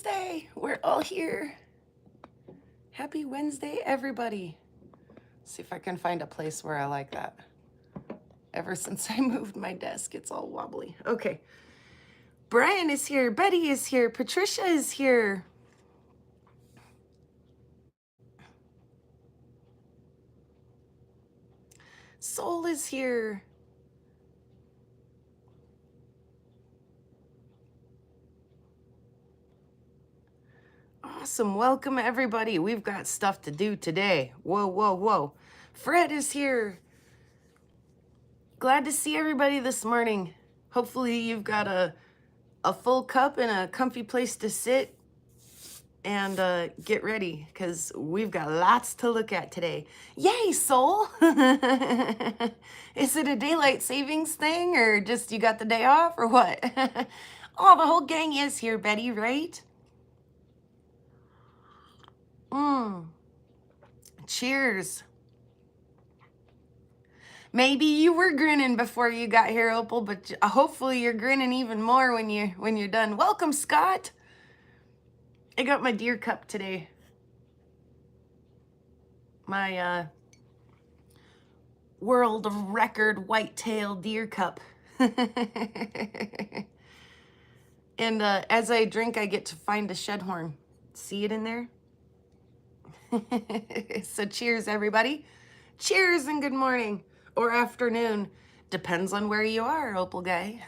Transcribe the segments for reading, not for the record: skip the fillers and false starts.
Wednesday. We're all here. Happy Wednesday, everybody. See if I can find a place where I like that. Ever since I moved my desk, it's all wobbly. Okay. Brian is here. Betty is here. Patricia is here. Soul is here. Awesome. Welcome, everybody. We've got stuff to do today. Whoa, whoa, whoa. Fred is here. Glad to see everybody this morning. Hopefully you've got a full cup and a comfy place to sit and get ready, because we've got lots to look at today. Yay, Soul! Is it a daylight savings thing, or just you got the day off, or what? Oh, the whole gang is here, Betty, right? Cheers. Maybe you were grinning before you got here, Opal, but hopefully you're grinning even more when you're done. Welcome, Scott. I got my deer cup today. My world record whitetail deer cup. And as I drink, I get to find a shed horn. See it in there? So cheers, everybody. Cheers and good morning or afternoon. Depends on where you are, Opal guy.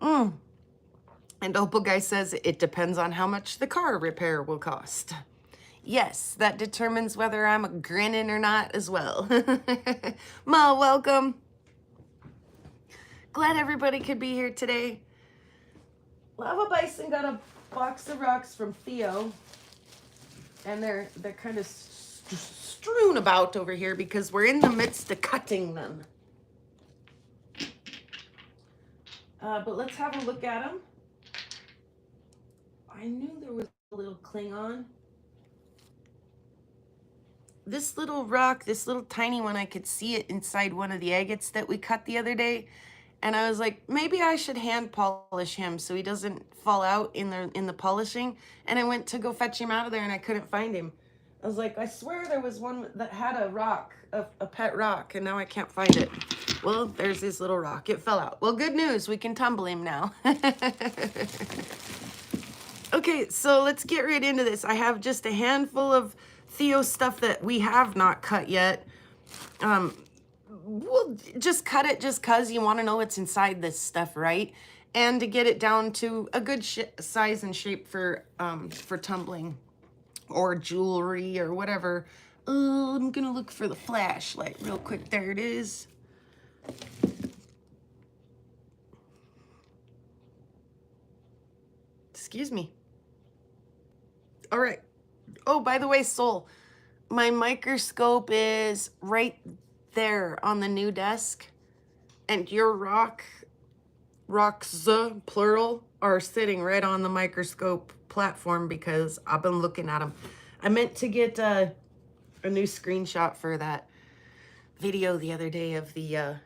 And Opal guy says it depends on how much the car repair will cost. Yes, that determines whether I'm a Grinnin or not as well. Ma, welcome. Glad everybody could be here today. Lava Bison got a box of rocks from Theo, and they're kind of strewn about over here because we're in the midst of cutting them. But let's have a look at them. I knew there was a little Klingon. This little rock, this little tiny one, I could see it inside one of the agates that we cut the other day. And I was like, maybe I should hand polish him so he doesn't fall out in the polishing. And I went to go fetch him out of there and I couldn't find him. I was like, I swear there was one that had a rock, a pet rock, and now I can't find it. Well, there's this little rock. It fell out. Well, good news. We can tumble him now. Okay, so let's get right into this. I have just a handful of Theo stuff that we have not cut yet. We'll just cut it just because you want to know what's inside this stuff, right? And to get it down to a good size and shape for tumbling or jewelry or whatever. I'm gonna look for the flashlight real quick. There it is. Excuse me. All right. Oh, by the way, Soul, my microscope is right there on the new desk, and your rocks, plural, are sitting right on the microscope platform because I've been looking at them. I meant to get a new screenshot for that video the other day of the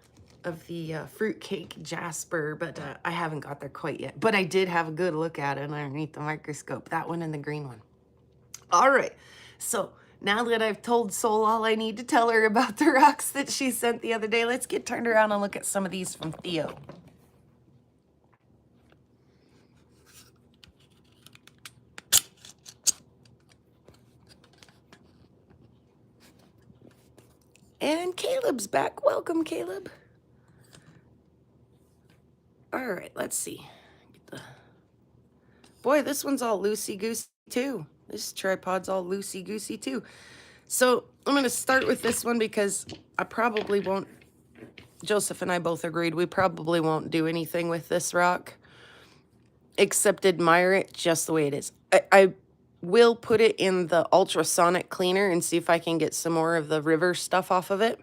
fruitcake jasper, but I haven't got there quite yet. But I did have a good look at it underneath the microscope, that one and the green one. All right, so now that I've told Soul all I need to tell her about the rocks that she sent the other day, let's get turned around and look at some of these from Theo. And Caleb's back. Welcome, Caleb. All right, let's see. Boy, this one's all loosey-goosey too. This tripod's all loosey-goosey too. So I'm going to start with this one because I probably won't, Joseph and I both agreed, we probably won't do anything with this rock except admire it just the way it is. I will put it in the ultrasonic cleaner and see if I can get some more of the river stuff off of it.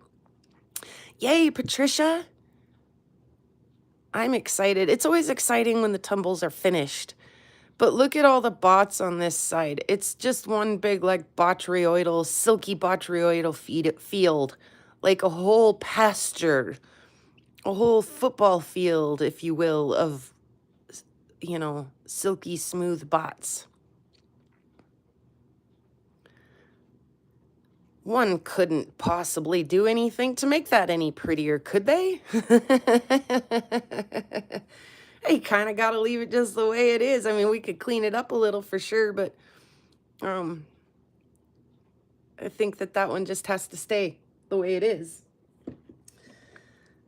Yay, Patricia. I'm excited. It's always exciting when the tumbles are finished. But look at all the bots on this side. It's just one big, like, botryoidal, silky botryoidal field. Like a whole pasture. A whole football field, if you will, of you know, silky smooth bots. One couldn't possibly do anything to make that any prettier, could they? Hey, kind of got to leave it just the way it is. I mean, we could clean it up a little for sure, but I think that one just has to stay the way it is.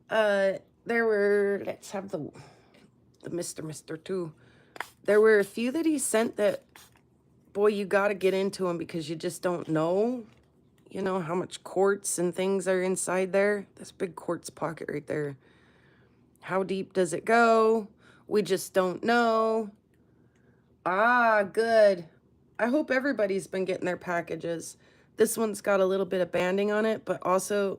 There were, let's have the Mr. too. There were a few that he sent that, boy, you got to get into them because you just don't know, you know, how much quartz and things are inside there. This big quartz pocket right there. How deep does it go? We just don't know. Ah, good. I hope everybody's been getting their packages. This one's got a little bit of banding on it, but also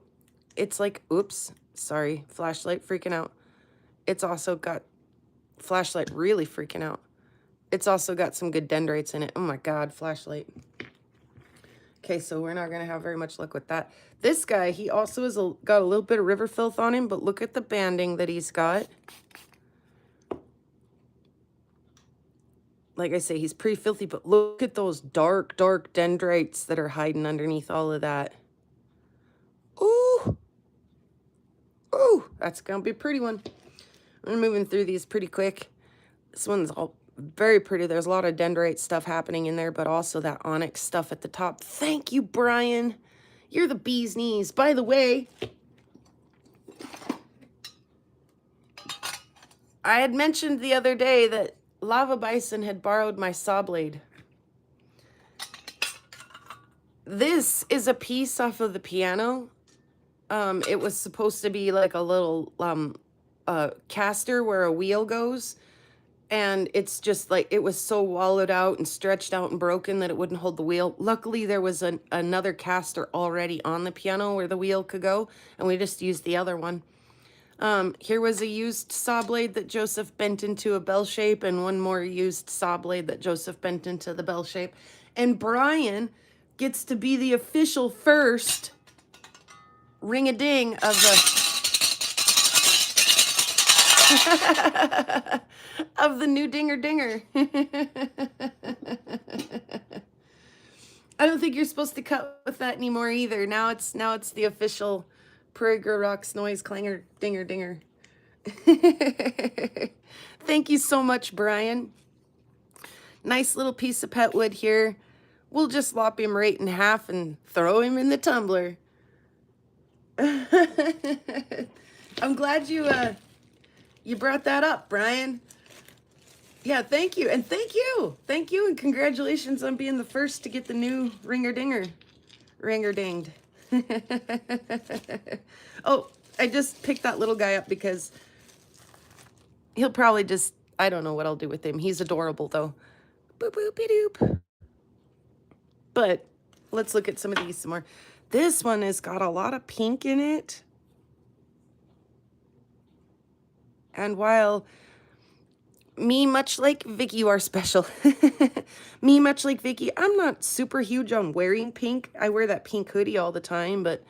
it's like, oops, sorry, flashlight freaking out. It's also got, flashlight really freaking out. It's also got some good dendrites in it. Oh my God, flashlight. Okay, so we're not gonna have very much luck with that. This guy, he also has got a little bit of river filth on him, but look at the banding that he's got. Like I say, he's pretty filthy, but look at those dark, dark dendrites that are hiding underneath all of that. Ooh. Ooh, that's gonna be a pretty one. I'm moving through these pretty quick. This one's all very pretty. There's a lot of dendrite stuff happening in there, but also that onyx stuff at the top. Thank you, Brian. You're the bee's knees. By the way, I had mentioned the other day that Lava Bison had borrowed my saw blade. This is a piece off of the piano. It was supposed to be like a little caster where a wheel goes. And it's just like, it was so wallowed out and stretched out and broken that it wouldn't hold the wheel. Luckily, there was another caster already on the piano where the wheel could go. And we just used the other one. Here was a used saw blade that Joseph bent into a bell shape, and one more used saw blade that Joseph bent into the bell shape. And Brian gets to be the official first ring-a-ding of the of the new dinger dinger. I don't think you're supposed to cut with that anymore either. Now it's the official PrairieGirlRocks noise clanger dinger dinger. Thank you so much, Brian. Nice little piece of pet wood here. We'll just lop him right in half and throw him in the tumbler. I'm glad you brought that up, Brian. Yeah, thank you. And thank you. Thank you and congratulations on being the first to get the new ringer-dinger. Ringer-dinged. Oh, I just picked that little guy up because he'll probably just, I don't know what I'll do with him. He's adorable, though. Boop-boop-a-doop. But let's look at some of these some more. This one has got a lot of pink in it. And while me, much like Vicky, you are special. Me, much like Vicky, I'm not super huge on wearing pink. I wear that pink hoodie all the time, but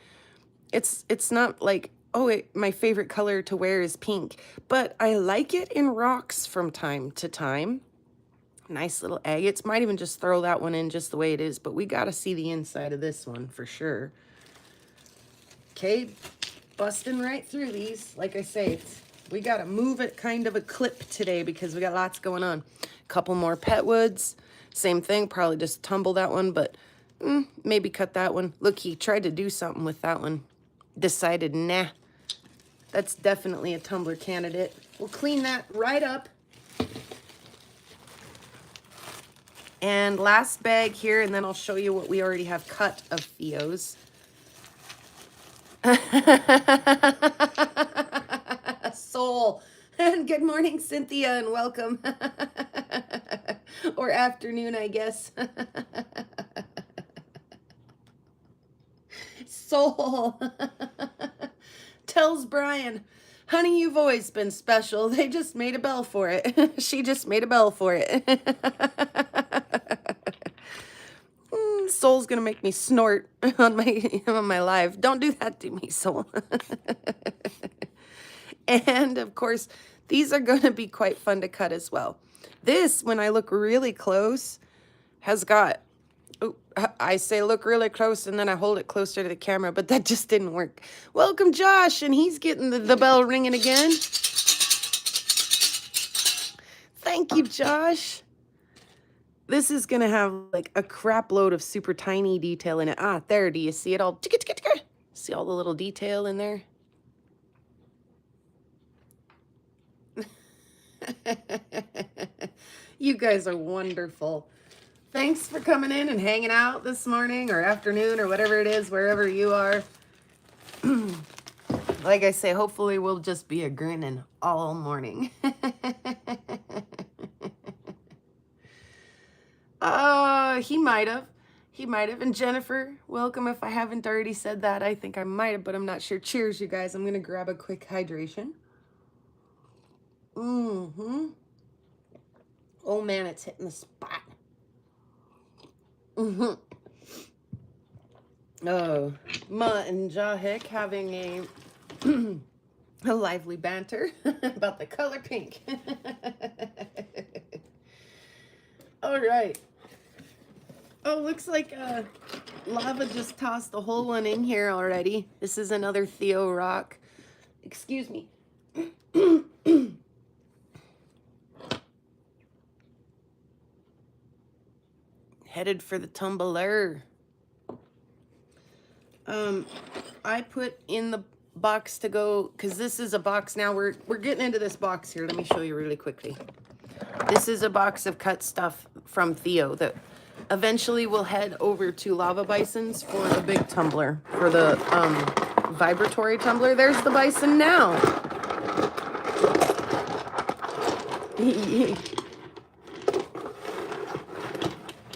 it's not like, oh, my favorite color to wear is pink. But I like it in rocks from time to time. Nice little agates. Might even just throw that one in just the way it is, but we got to see the inside of this one for sure. Okay, busting right through these. Like I say, we got to move at kind of a clip today because we got lots going on. A couple more pet woods. Same thing, probably just tumble that one, but maybe cut that one. Look, he tried to do something with that one. Decided, nah, that's definitely a tumbler candidate. We'll clean that right up. And last bag here, and then I'll show you what we already have cut of Theo's. Soul. And good morning, Cynthia, and welcome. Or afternoon, I guess. Soul. Tells Brian, honey, you've always been special. They just made a bell for it. She just made a bell for it. Soul's gonna make me snort on my live. Don't do that to me, Soul. And of course, These are going to be quite fun to cut as well. This, when I look really close, has got, oh, I say look really close and then I hold it closer to the camera, but that just didn't work. Welcome, Josh, and he's getting the bell ringing again. Thank you, Josh. This is going to have like a crap load of super tiny detail in it. Ah, there, do you see it all? See all the little detail in there? You guys are wonderful. Thanks for coming in and hanging out this morning or afternoon or whatever it is, wherever you are. Like I say, hopefully we'll just be a grinning all morning. He might have. He might have. And Jennifer, welcome. If I haven't already said that, I think I might have, but I'm not sure. Cheers, you guys. I'm going to grab a quick hydration. Mm-hmm. Oh, man, it's hitting the spot. Mm-hmm. Oh, Ma and Jahik having a lively banter about the color pink. All right. Oh, looks like lava just tossed a whole one in here already. This is another Theo rock. Excuse me. Headed for the tumbler. I put in the box to go, because this is a box now. We're getting into this box here. Let me show you really quickly. This is a box of cut stuff from Theo that eventually will head over to Lava Bison's for the big tumbler, for the vibratory tumbler. There's the bison now.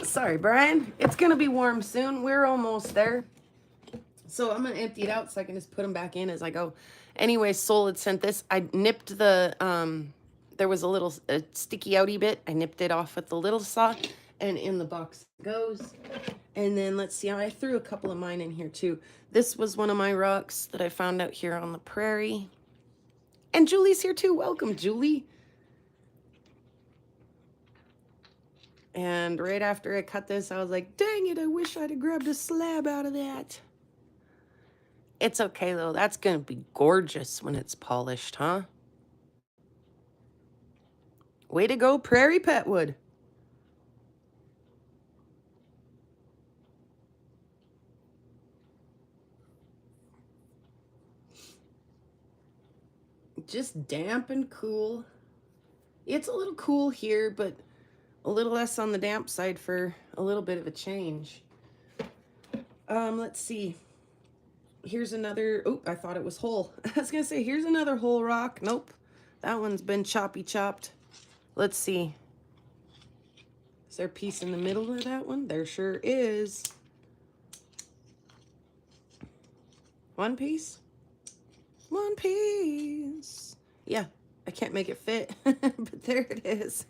Sorry, Brian. It's going to be warm soon. We're almost there. So I'm going to empty it out so I can just put them back in as I go. Anyway, Soul had sent this. I nipped the, there was a little sticky outy bit. I nipped it off with the little saw, and in the box it goes. And then let's see, I threw a couple of mine in here too. This was one of my rocks that I found out here on the prairie. And Julie's here too. Welcome, Julie. And right after I cut this, I was like, dang it, I wish I'd have grabbed a slab out of that. It's okay, though. That's going to be gorgeous when it's polished, huh? Way to go, Prairie Petwood. Just damp and cool. It's a little cool here, but a little less on the damp side for a little bit of a change. Let's see. Here's another, oh, I thought it was whole. I was going to say, here's another whole rock. Nope. That one's been chopped. Let's see. Is there a piece in the middle of that one? There sure is. One piece? One piece. Yeah, I can't make it fit, but there it is.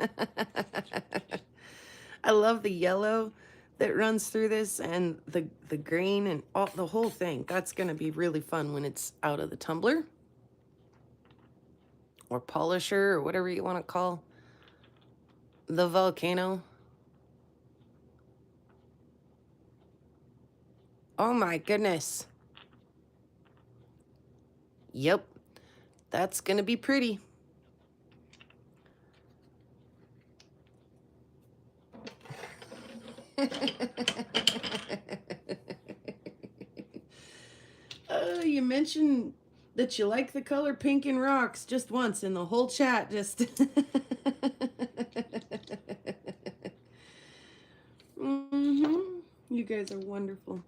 I love the yellow that runs through this and the green and all, the whole thing. That's going to be really fun when it's out of the tumbler or polisher or whatever you want to call the volcano. Oh my goodness. Yep, that's going to be pretty. You mentioned that you like the color pink in rocks just once in the whole chat. Just You guys are wonderful.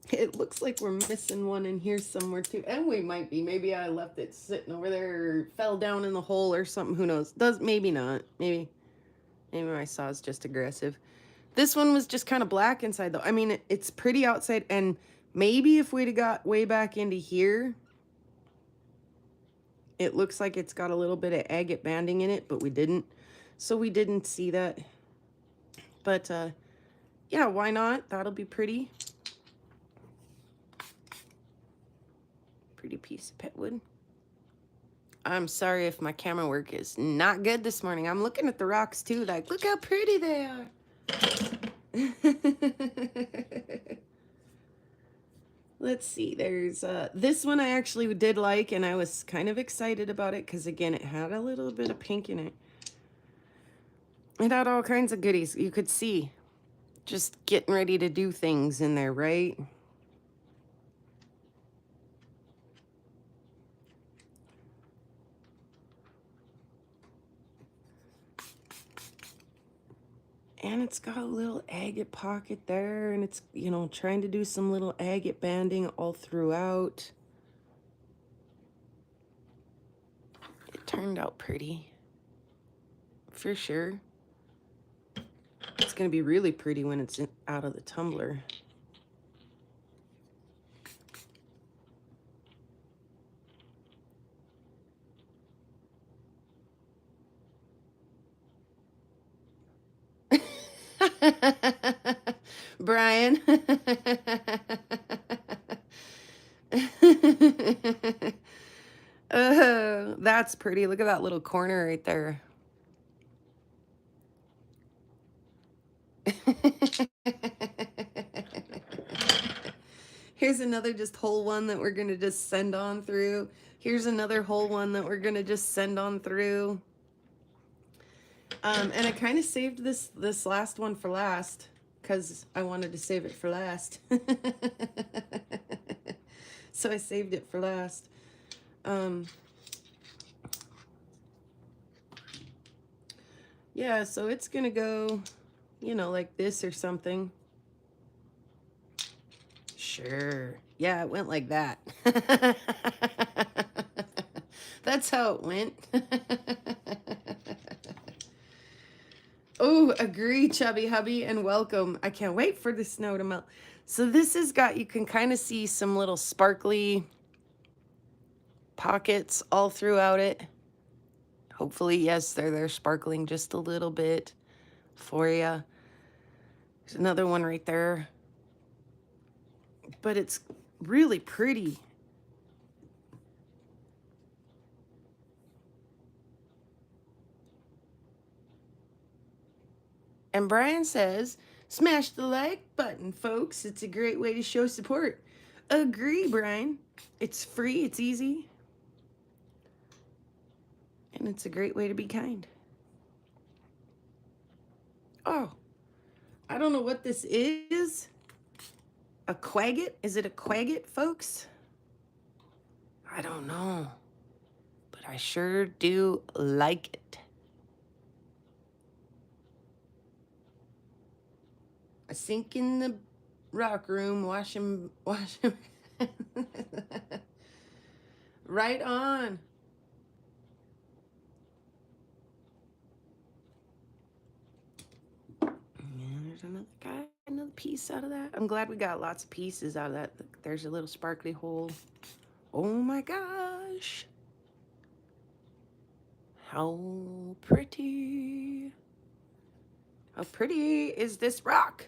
It looks like we're missing one in here somewhere too. And we might be. Maybe I left it sitting over there or fell down in the hole or something. Who knows? Maybe not. Maybe my saw is just aggressive. This one was just kind of black inside though. I mean, it's pretty outside, and maybe if we'd have got way back into here, it looks like it's got a little bit of agate banding in it, but we didn't. So we didn't see that. But yeah, why not? That'll be pretty. Pretty piece of petwood. I'm sorry if my camera work is not good this morning. I'm looking at the rocks too, like, look how pretty they are. Let's see, there's this one I actually did like, and I was kind of excited about it because, again, it had a little bit of pink in it. It had all kinds of goodies. You could see just getting ready to do things in there, right? And it's got a little agate pocket there, and it's, you know, trying to do some little agate banding all throughout. It turned out pretty, for sure. It's going to be really pretty when it's out of the tumbler. Brian. Oh, that's pretty. Look at that little corner right there. Here's another just whole one that we're going to just send on through. Here's another whole one that we're going to just send on through. And I kind of saved this last one for last because I wanted to save it for last. So I saved it for last. Yeah, so it's going to go, you know, like this or something. Sure. Yeah, it went like that. That's how it went. Oh, agree, Chubby Hubby, and welcome. I can't wait for the snow to melt. So this has got, you can kind of see some little sparkly pockets all throughout it. Hopefully, yes, they're sparkling just a little bit for you. There's another one right there. But it's really pretty. And Brian says, smash the like button, folks. It's a great way to show support. Agree, Brian. It's free, it's easy. And it's a great way to be kind. Oh, I don't know what this is. A quagget? Is it a quagget, folks? I don't know. But I sure do like it. I sink in the rock room, wash him. Right on. And there's another guy, another piece out of that. I'm glad we got lots of pieces out of that. There's a little sparkly hole. Oh my gosh. How pretty. How pretty is this rock?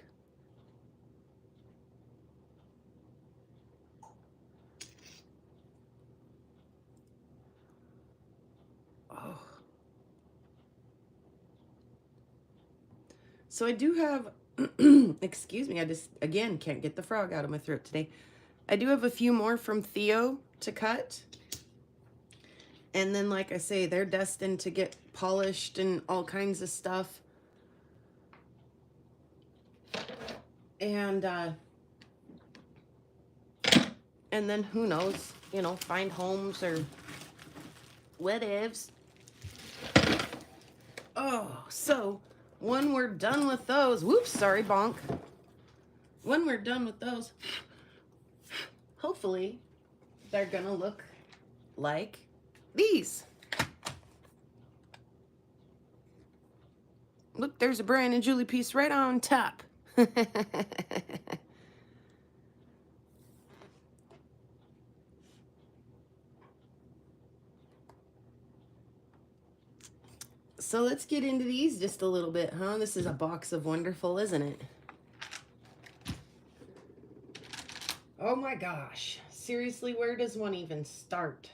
Oh. So I do have, excuse me, I just, again, can't get the frog out of my throat today. I do have a few more from Theo to cut. And then, like I say, they're destined to get polished and all kinds of stuff. And then who knows, you know, find homes or whatevs. Oh, so when we're done with those, whoops, sorry, bonk. When we're done with those, hopefully they're gonna look like these. Look, there's a Brian and Julie piece right on top. So let's get into these just a little bit, huh? This is a box of wonderful, isn't it? Oh my gosh. Seriously, where does one even start?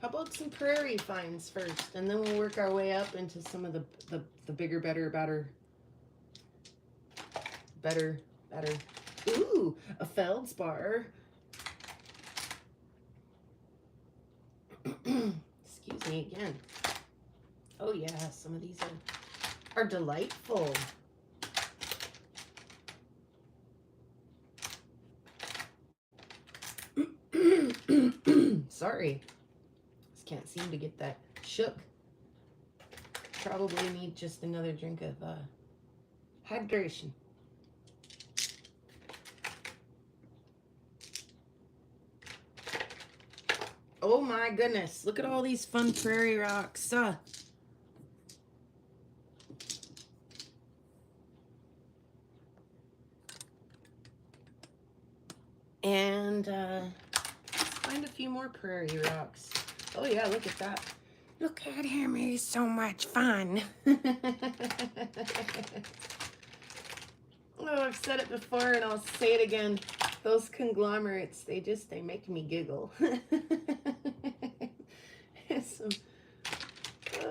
How about some prairie finds first, and then we'll work our way up into some of the bigger, better. Ooh, a feldspar. Excuse me again. Oh yeah, some of these are delightful. Sorry. Just can't seem to get that shook. Probably need just another drink of hydration. Oh my goodness, look at all these fun prairie rocks. And let's find a few more prairie rocks. Oh yeah, look at that. Look at him, he's so much fun. Oh, I've said it before and I'll say it again. Those conglomerates, they make me giggle.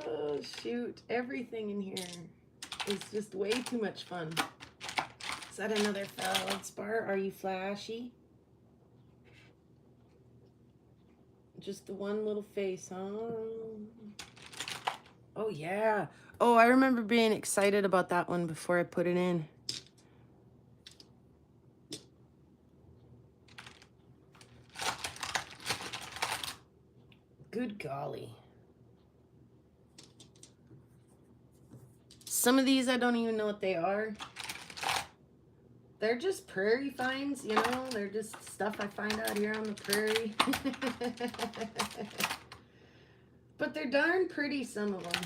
Oh shoot, everything in here is just way too much fun. Is that another feldspar? Are you flashy? Just the one little face, huh? Oh yeah. Oh, I remember being excited about that one before I put it in. Good golly. Some of these I don't even know what they are. They're just prairie finds, you know? They're just stuff I find out here on the prairie. But they're darn pretty, some of them.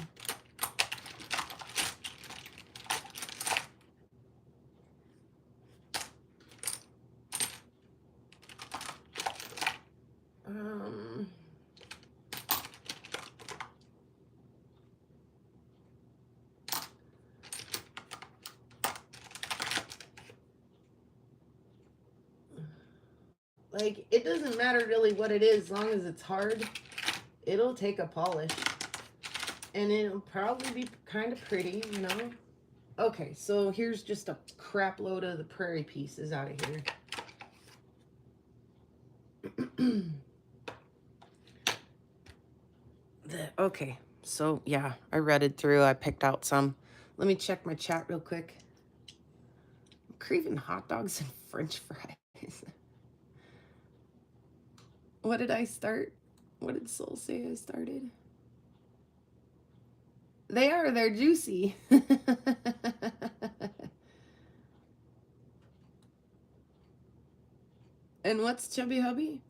Like, it doesn't matter really what it is, as long as it's hard, it'll take a polish. And it'll probably be kind of pretty, you know? Okay, so here's just a crap load of the prairie pieces out of here. Okay, so yeah, I read it through. I picked out some. Let me check my chat real quick. I'm craving hot dogs and French fries. What did I start? What did Soul say I started? They're juicy. And what's Chubby Hubby?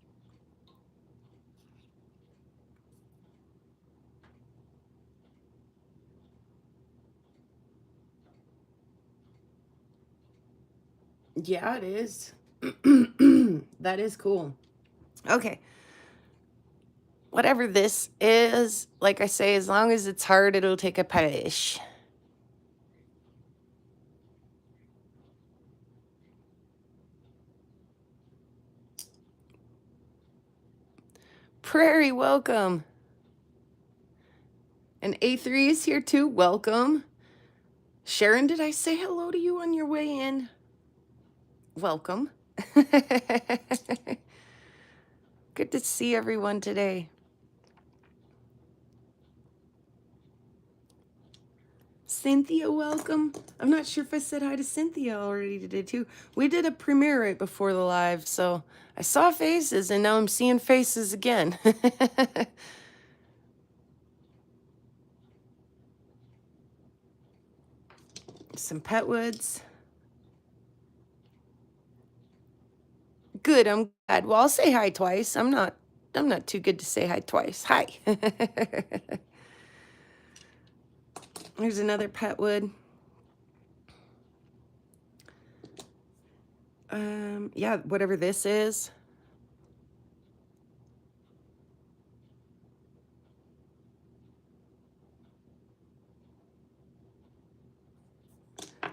Yeah, it is. That is cool. Okay. Whatever this is, like I say, as long as it's hard, it'll take a polish. Prairie, welcome. And A3 is here too. Welcome. Sharon, did I say hello to you on your way in? Welcome. Good to see everyone today. Cynthia, welcome. I'm not sure if I said hi to Cynthia already today too. We did a premiere right before the live, so I saw faces and now I'm seeing faces again. Some Petwoods. Good, I'm glad. Well, I'll say hi twice. I'm not too good to say hi twice. Hi. There's another Petwood. Yeah, whatever this is.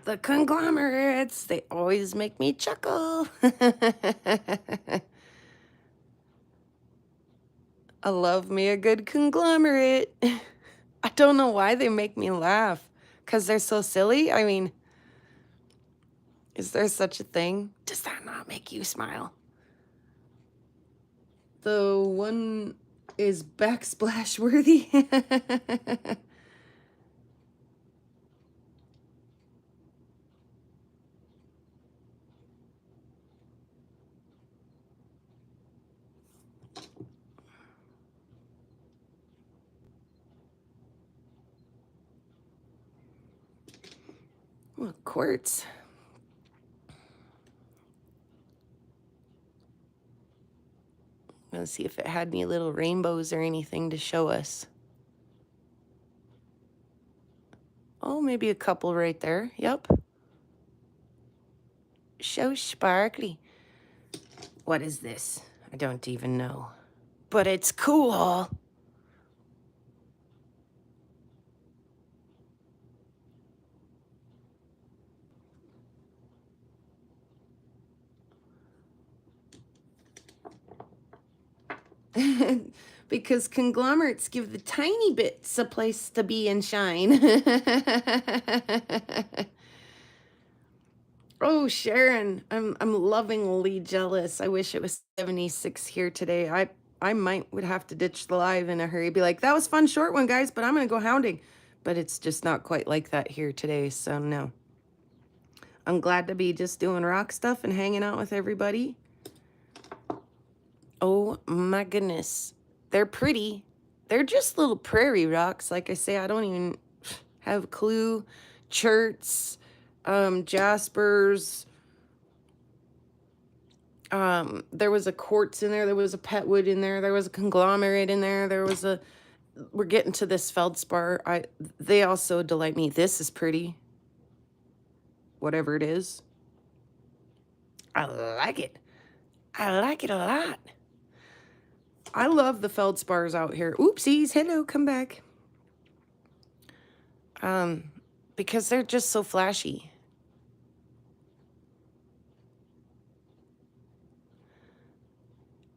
The conglomerates, they always make me chuckle. I love me a good conglomerate. I don't know why they make me laugh. Because they're so silly? I mean, is there such a thing? Does that not make you smile? The one is backsplash worthy. Oh, quartz. Let's see if it had any little rainbows or anything to show us. Oh, maybe a couple right there. Yep. So sparkly. What is this? I don't even know. But it's cool. Because conglomerates give the tiny bits a place to be and shine. Oh, Sharon, I'm lovingly jealous. I wish it was 76 here today. I would have to ditch the live in a hurry. Be like, that was fun short one, guys, but I'm gonna go hounding. But it's just not quite like that here today, so no. I'm glad to be just doing rock stuff and hanging out with everybody. Oh my goodness. They're pretty. They're just little prairie rocks. Like I say, I don't even have a clue. Cherts, jaspers. There was a quartz in there. There was a petwood in there. There was a conglomerate in there. There was a... We're getting to this feldspar. They also delight me. This is pretty. Whatever it is. I like it. I like it a lot. I love the feldspars out here. Oopsies. Hello, come back. Because they're just so flashy.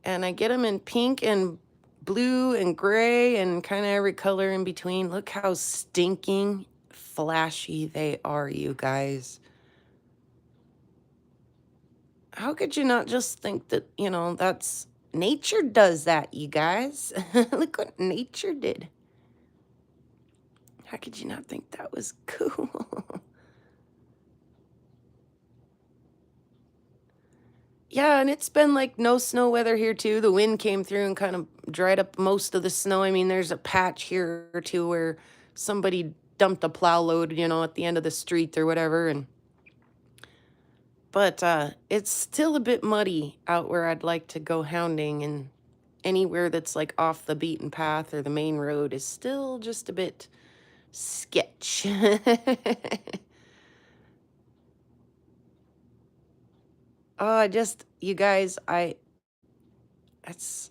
And I get them in pink and blue and gray and kind of every color in between. Look how stinking flashy they are, you guys. How could you not just think that, you know, that's... Nature does that, you guys. Look what nature did. How could you not think that was cool? Yeah, and it's been like no snow weather here too. The wind came through and kind of dried up most of the snow. I mean, there's a patch here or two where somebody dumped a plow load, you know, at the end of the street or whatever. But it's still a bit muddy out where I'd like to go hounding, and anywhere that's like off the beaten path or the main road is still just a bit sketch. Oh, you guys, that's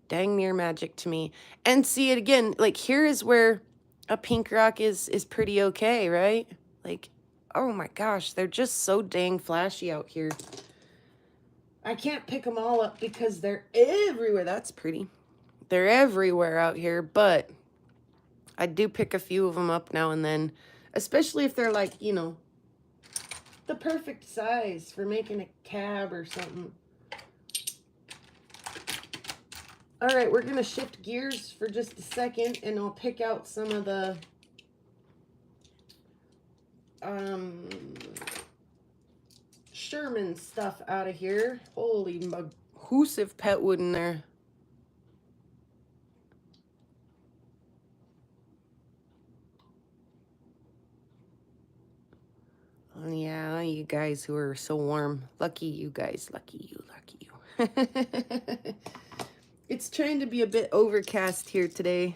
dang near magic to me. And see it again, like here is where a pink rock is pretty okay, right? Like, oh my gosh, they're just so dang flashy out here. I can't pick them all up because they're everywhere. That's pretty. They're everywhere out here, but I do pick a few of them up now and then, especially if they're like, you know, the perfect size for making a cab or something. All right, we're going to shift gears for just a second, and I'll pick out some of the Sherman stuff out of here. Holy mahoosive petwood in there. Yeah, you guys who are so warm. Lucky you guys. Lucky you. Lucky you. It's trying to be a bit overcast here today.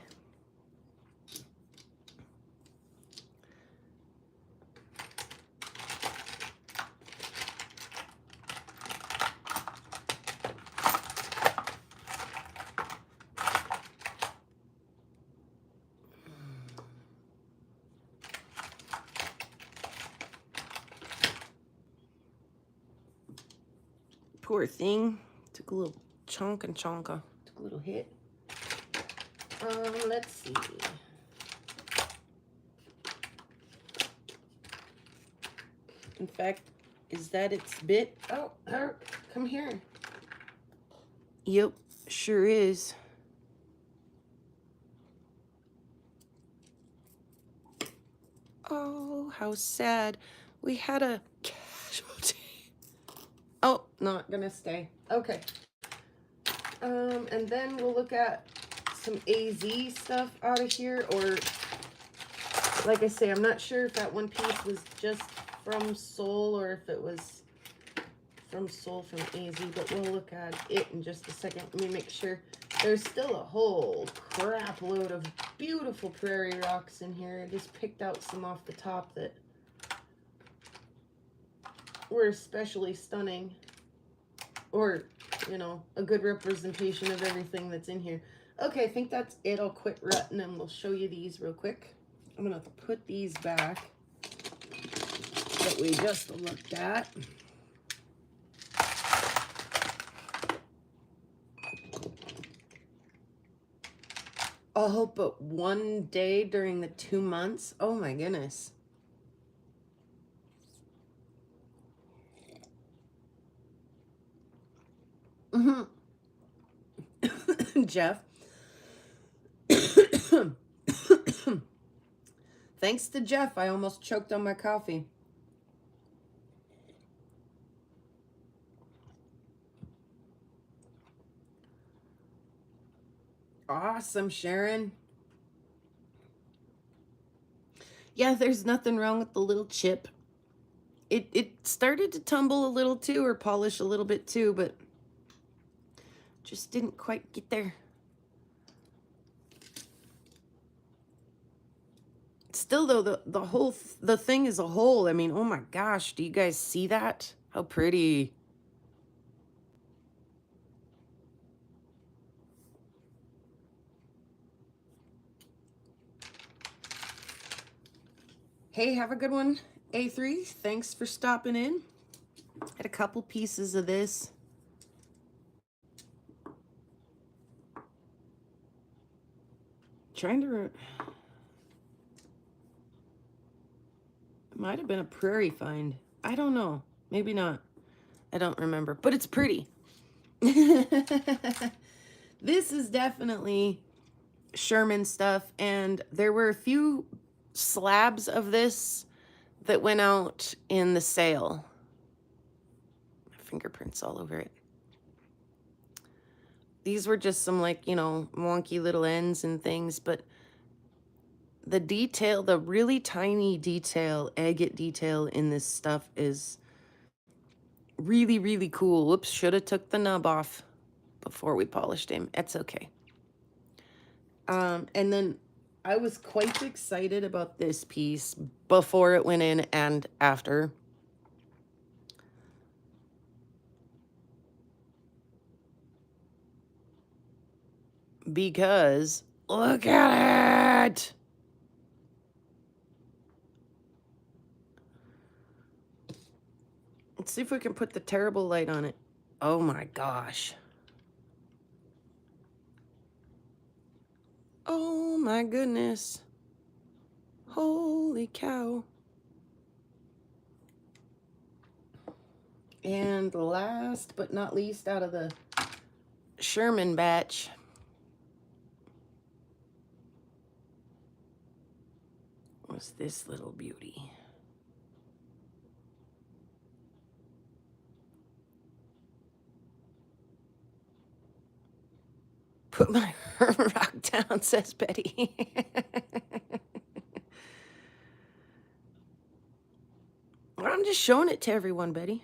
Poor thing. Took a little chonka. Took a little hit. Let's see. In fact, is that its bit? Oh, come here. Yep, sure is. Oh, how sad. We had a casualty. Oh, not gonna stay. Okay. And then we'll look at some AZ stuff out of here, or like I say, I'm not sure if that one piece was just from Soul or if it was from Soul from AZ, but we'll look at it in just a second. Let me make sure. There's still a whole crap load of beautiful Prairie Rocks in here. I just picked out some off the top that were especially stunning, or, you know, a good representation of everything that's in here. Okay, I think that's it. I'll quit rutting and we'll show you these real quick. I'm gonna put these back that we just looked at. All but one day during the 2 months. Oh my goodness. Jeff. Thanks to Jeff, I almost choked on my coffee. Awesome, Sharon. Yeah, there's nothing wrong with the little chip. It started to tumble a little too, or polish a little bit too, but just didn't quite get there. Still though, the thing is a whole. I mean, oh my gosh, do you guys see that? How pretty. Hey, have a good one, A3. Thanks for stopping in. Had a couple pieces of this. Trying to... It might have been a prairie find. I don't know. Maybe not. I don't remember. But it's pretty. This is definitely Sherman stuff. And there were a few slabs of this that went out in the sale. My fingerprints all over it. These were just some, like, you know, wonky little ends and things, but the detail, the really tiny detail, agate detail in this stuff is really, really cool. Whoops, should have took the nub off before we polished him. It's okay. And then I was quite excited about this piece before it went in and after. Because look at it! Let's see if we can put the terrible light on it. Oh my gosh. Oh my goodness. Holy cow. And last but not least, out of the Sherman batch, was this little beauty. Put my rock down, says Betty. I'm just showing it to everyone, Betty.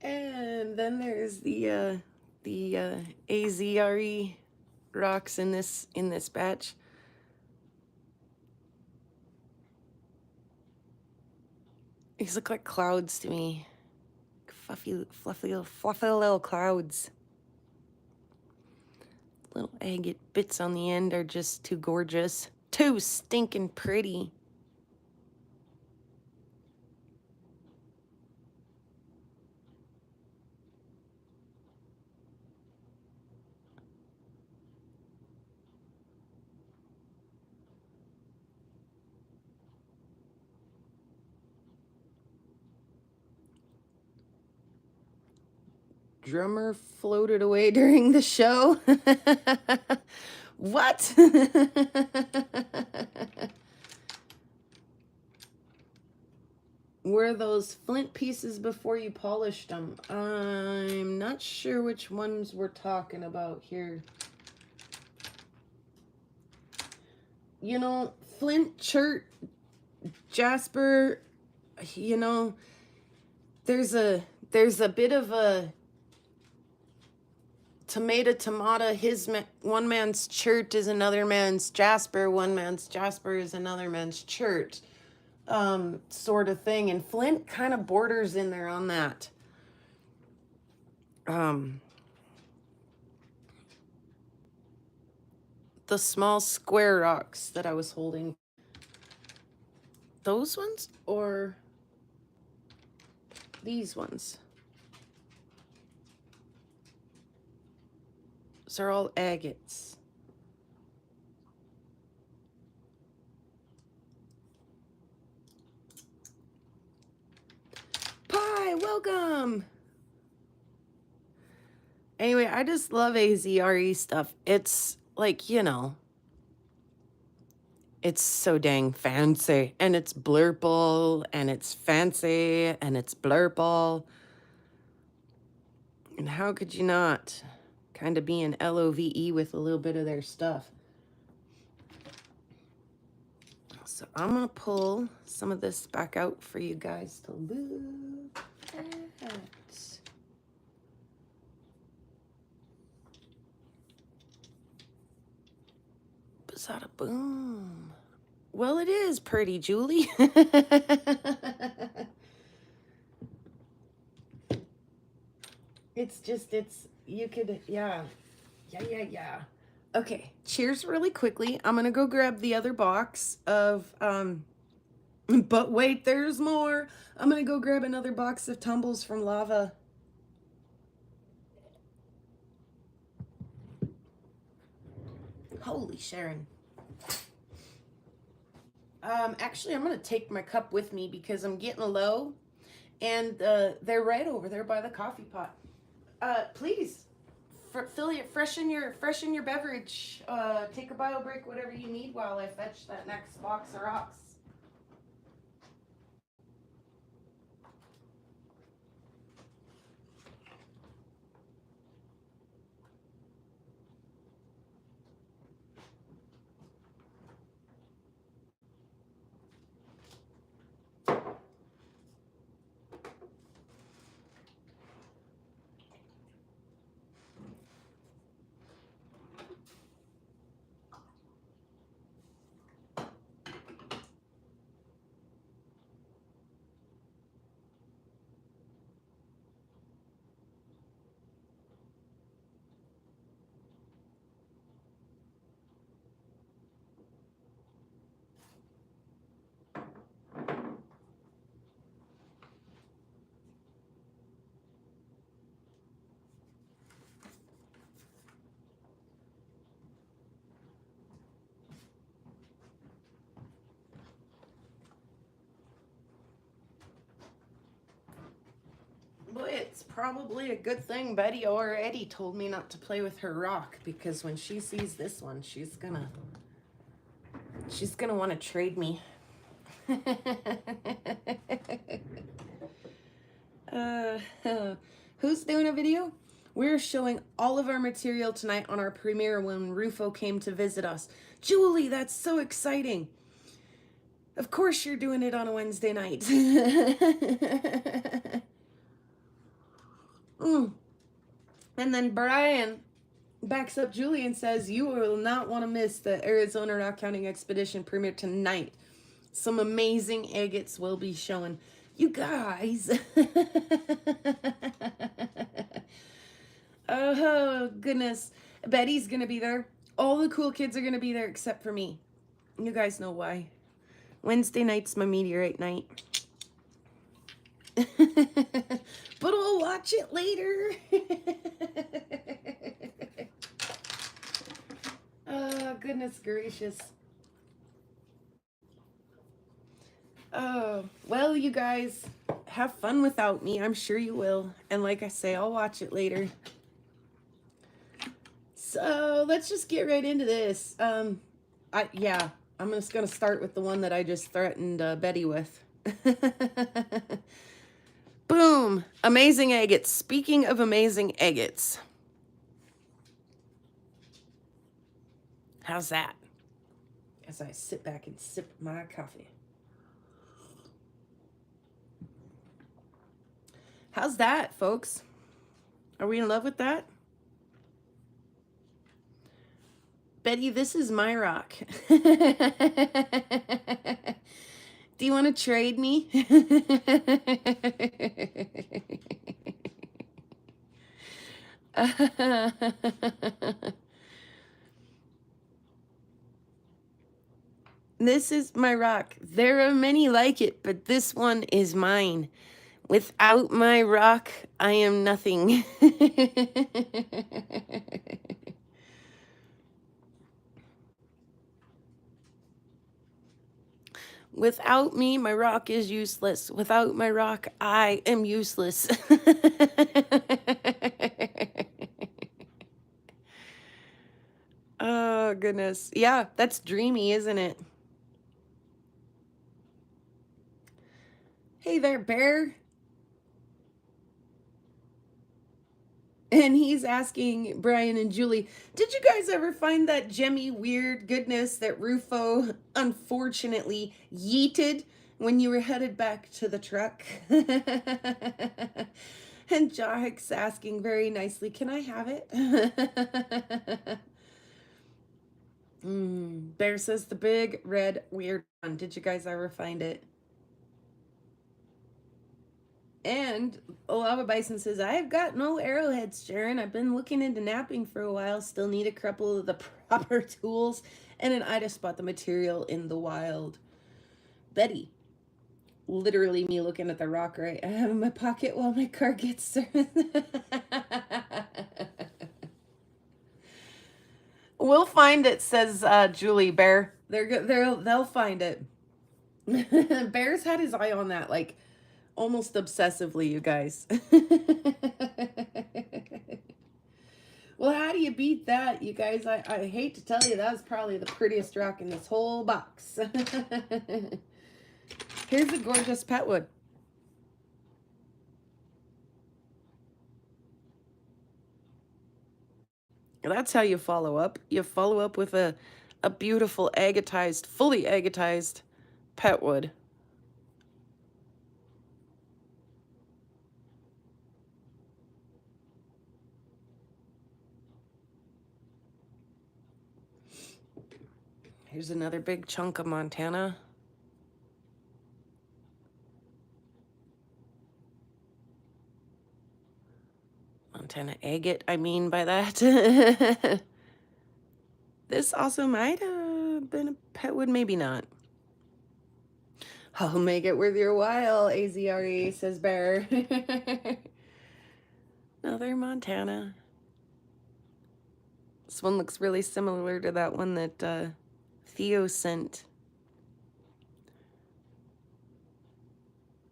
And then there's the AZRE rocks in this batch. These look like clouds to me. Fluffy little clouds. Little agate bits on the end are just too gorgeous. Too stinking pretty. Drummer floated away during the show. What? Were those flint pieces before you polished them? I'm not sure which ones we're talking about here. You know, flint, chert, jasper, you know, there's a bit of a tomato. One man's chert is another man's jasper. One man's jasper is another man's chert. Sort of thing. And flint kind of borders in there on that. The small square rocks that I was holding. Those ones or these ones? Those are all agates. Pie, welcome. Anyway, I just love AZRE stuff. It's like, you know, it's so dang fancy, and it's blurple, and it's fancy, and it's blurple. And how could you not kind of be an LOVE with a little bit of their stuff? So I'm gonna pull some of this back out for you guys to look at. Bada boom. Well, it is pretty, Julie. You could, yeah. Okay, cheers really quickly. I'm gonna go grab the other box of, but wait, there's more. I'm gonna go grab another box of tumbles from Lava. Holy Sharon. Actually, I'm gonna take my cup with me because I'm getting low, and they're right over there by the coffee pot. Please, freshen your beverage. Take a bio break, whatever you need, while I fetch that next box of rocks. Boy, it's probably a good thing Betty or Eddie told me not to play with her rock, because when she sees this one, she's gonna want to trade me. Who's doing a video? We're showing all of our material tonight on our premiere when Rufo came to visit us. Julie, that's so exciting. Of course you're doing it on a Wednesday night. And then Brian backs up Julie and says, you will not want to miss the Arizona Rock Counting Expedition premiere tonight. Some amazing agates will be shown. You guys. Oh, goodness. Betty's going to be there. All the cool kids are going to be there except for me. You guys know why. Wednesday night's my meteorite night. But I'll watch it later. Oh, goodness gracious. Oh, well, you guys, have fun without me. I'm sure you will. And like I say, I'll watch it later. So let's just get right into this. I'm just going to start with the one that I just threatened Betty with. Boom. Amazing agates. Speaking of amazing agates. How's that? As I sit back and sip my coffee. How's that, folks? Are we in love with that? Betty, this is my rock. Do you want to trade me? This is my rock. There are many like it, but this one is mine. Without my rock, I am nothing. Without me, my rock is useless. Without my rock, I am useless. Oh, goodness. Yeah, that's dreamy, isn't it? Hey there, Bear. And he's asking Brian and Julie, did you guys ever find that gemmy weird goodness that Rufo unfortunately yeeted when you were headed back to the truck? And Jahik's asking very nicely, can I have it? Bear says the big red weird one. Did you guys ever find it? And Lava Bison says, I have got no arrowheads, Sharon. I've been looking into napping for a while. Still need a couple of the proper tools and an eye to spot the material in the wild. Betty. Literally me looking at the rock right I have in my pocket while my car gets serviced. We'll find it, says Julie. Bear. They'll find it. Bear's had his eye on that, like, almost obsessively, you guys. Well, how do you beat that, you guys? I hate to tell you, that was probably the prettiest rock in this whole box. Here's a gorgeous petwood. That's how you follow up. You follow up with a beautiful agatized, fully agatized petwood. Here's another big chunk of Montana. Montana agate, I mean by that. This also might have been a petwood, maybe not. I'll make it worth your while, AZRE, says Bear. Another Montana. This one looks really similar to that one that Theo sent.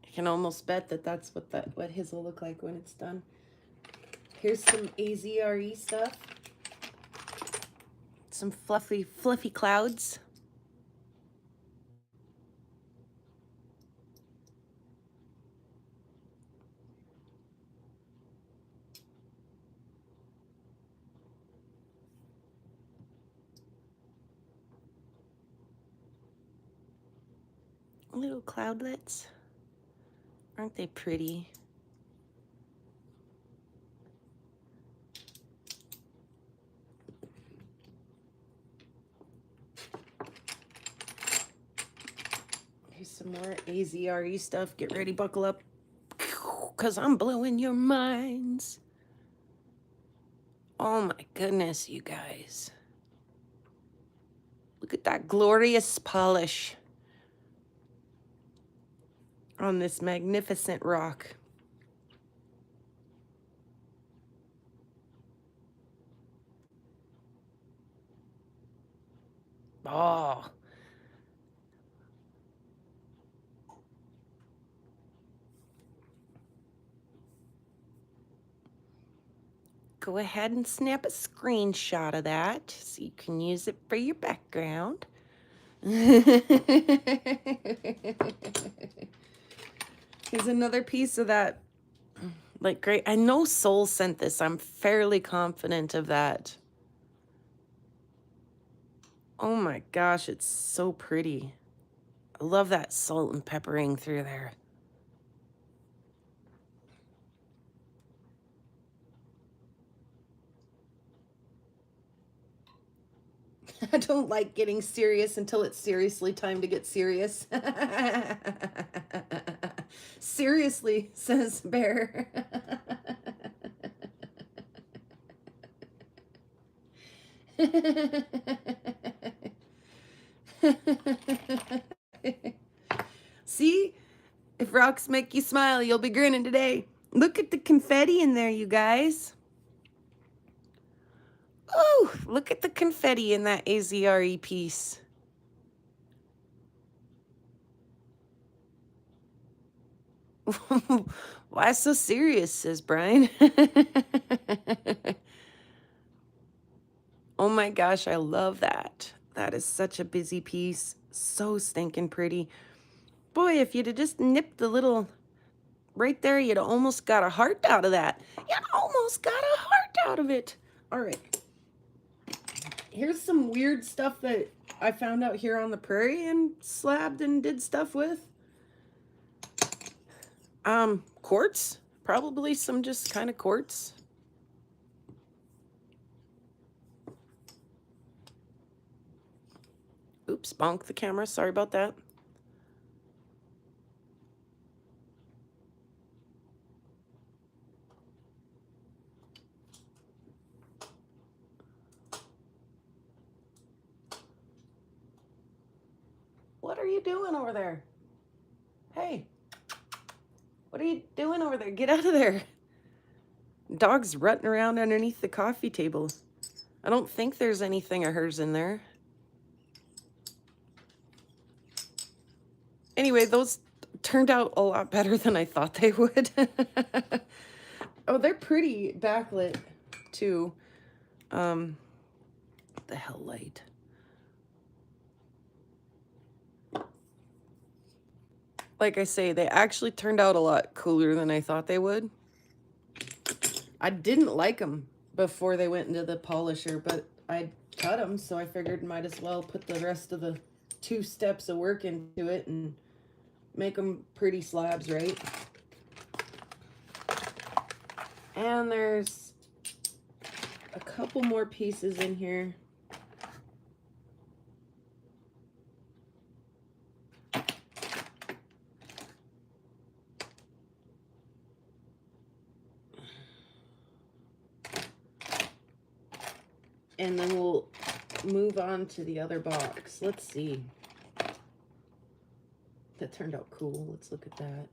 I can almost bet that that's what his will look like when it's done. Here's some AZRE stuff. Some fluffy clouds. Little cloudlets. Aren't they pretty? Here's some more AZRE stuff. Get ready, buckle up, because I'm blowing your minds. Oh my goodness, you guys. Look at that glorious polish on this magnificent rock. Oh. Go ahead and snap a screenshot of that so you can use it for your background. Here's another piece of that. Like, great. I know Soul sent this. I'm fairly confident of that. Oh my gosh, it's so pretty. I love that salt and peppering through there. I don't like getting serious until it's seriously time to get serious. Seriously, says Bear. See? If rocks make you smile, you'll be grinning today. Look at the confetti in there, you guys. Oh, look at the confetti in that AZRE piece. Why so serious, says Brian. Oh my gosh, I love that. That is such a busy piece. So stinking pretty. Boy, if you'd have just nipped the little right there, you'd almost got a heart out of that. You almost got a heart out of it. All right. Here's some weird stuff that I found out here on the prairie and slabbed and did stuff with. Quartz. Probably some just kind of quartz. Oops, bonk the camera. Sorry about that. What are you doing over there? Hey, what are you doing over there? Get out of there. Dog's rutting around underneath the coffee table. I don't think there's anything of hers in there. Anyway, those turned out a lot better than I thought they would. Oh, they're pretty backlit too. What the hell light? Like I say, they actually turned out a lot cooler than I thought they would. I didn't like them before they went into the polisher, but I cut them, so I figured might as well put the rest of the 2 steps of work into it and make them pretty slabs, right? And there's a couple more pieces in here. And then we'll move on to the other box. Let's see. That turned out cool. Let's look at that.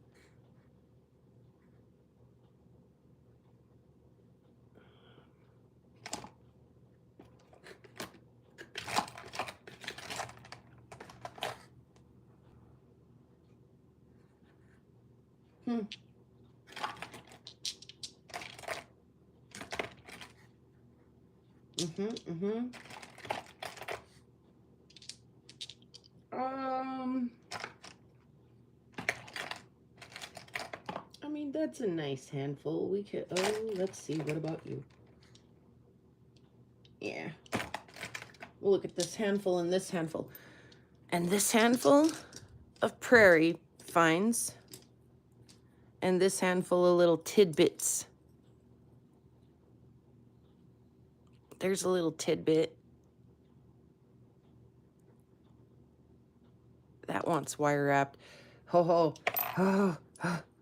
I mean, that's a nice handful. We could, oh, let's see. What about you? Yeah. We'll look at this handful and this handful. And this handful of prairie finds. And this handful of little tidbits. There's a little tidbit. That wants wire wrapped. Ho ho. Oh,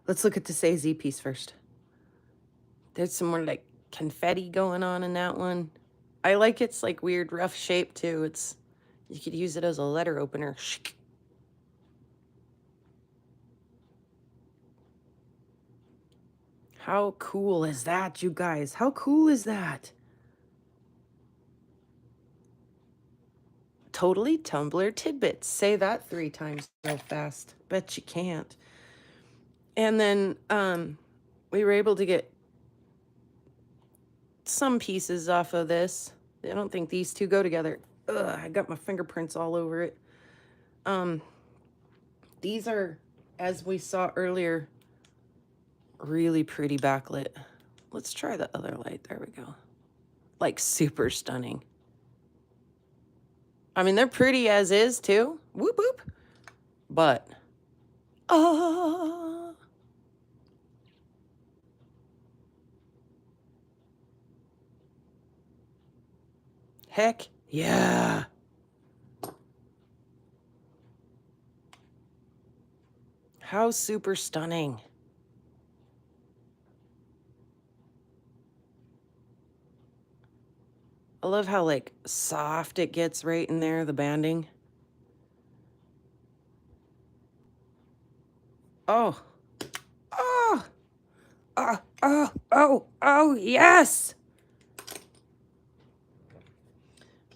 let's look at this AZ piece first. There's some more like confetti going on in that one. I like its like weird rough shape too. You could use it as a letter opener. How cool is that, you guys? How cool is that? Totally Tumblr tidbits. Say that 3 times real fast. Bet you can't. And then we were able to get some pieces off of this. I don't think these two go together. Ugh, I got my fingerprints all over it. These are, as we saw earlier, really pretty backlit. Let's try the other light. There we go. Like super stunning. I mean, they're pretty as is too. Whoop whoop. But, heck yeah. How super stunning. I love how like soft it gets right in there, the banding. Oh. Oh. Oh, yes.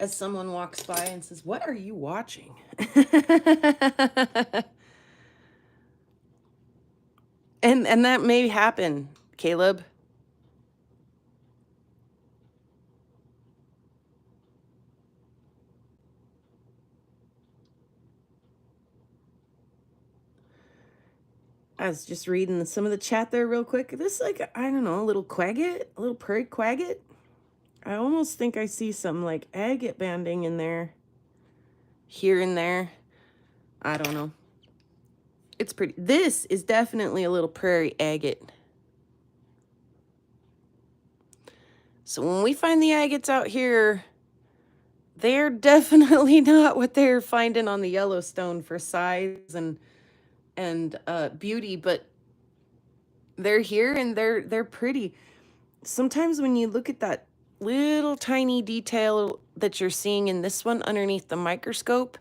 As someone walks by and says, "What are you watching?" And that may happen, Caleb. I was just reading some of the chat there real quick. This like, I don't know, a little quagget, a little prairie quagget. I almost think I see some like agate banding in there. Here and there. I don't know. It's pretty. This is definitely a little prairie agate. So when we find the agates out here, they're definitely not what they're finding on the Yellowstone for size and beauty, but they're here and they're pretty. Sometimes when you look at that little tiny detail that you're seeing in this one underneath the microscope,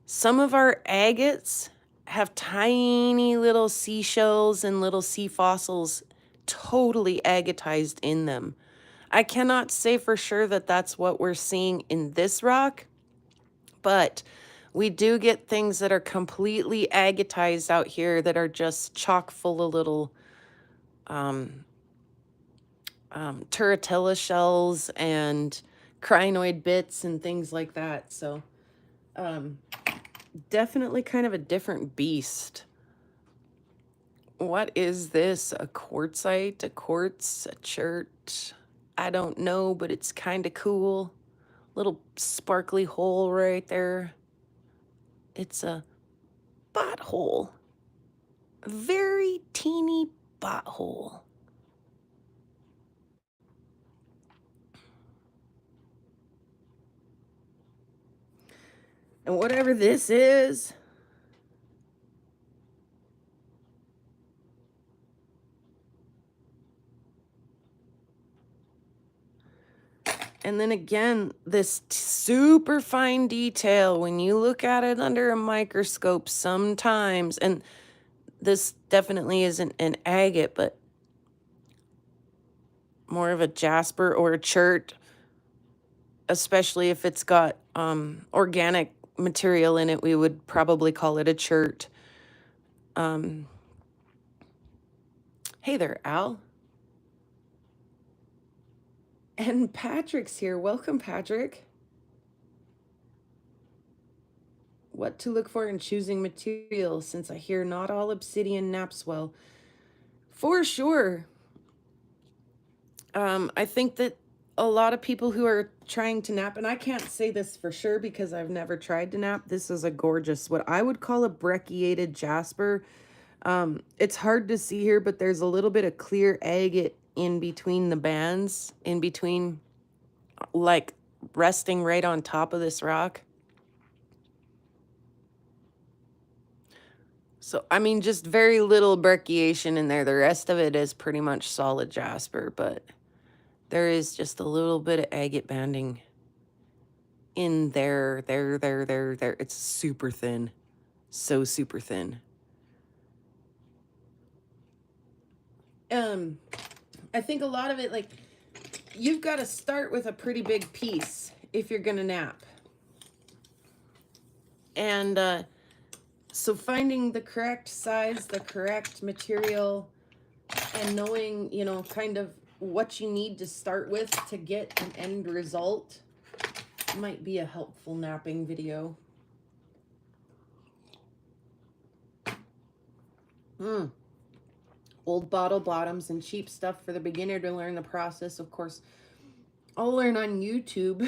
some of our agates have tiny little seashells and little sea fossils totally agatized in them. I cannot say for sure that that's what we're seeing in this rock, but we do get things that are completely agatized out here that are just chock full of little turritella shells and crinoid bits and things like that. So definitely kind of a different beast. What is this? A quartzite, a quartz, a chert? I don't know, but it's kind of cool. Little sparkly hole right there. It's a butthole. Very teeny butthole. And whatever this is, and then again, this super fine detail, when you look at it under a microscope sometimes, and this definitely isn't an agate, but more of a jasper or a chert, especially if it's got organic material in it, we would probably call it a chert. Hey there, Al. And Patrick's here. Welcome, Patrick. What to look for in choosing material, since I hear not all obsidian naps well. For sure. I think that a lot of people who are trying to nap, and I can't say this for sure because I've never tried to nap. This is a gorgeous, what I would call a brecciated jasper. It's hard to see here, but there's a little bit of clear agate in between the bands, in between, like resting right on top of this rock. So, I mean, just very little brecciation in there. The rest of it is pretty much solid jasper, but there is just a little bit of agate banding in there. There. It's super thin. So super thin. I think a lot of it, like, you've got to start with a pretty big piece if you're going to nap. And so finding the correct size, the correct material, and knowing, you know, kind of what you need to start with to get an end result might be a helpful napping video. Old bottle bottoms and cheap stuff for the beginner to learn the process. Of course, I'll learn on YouTube.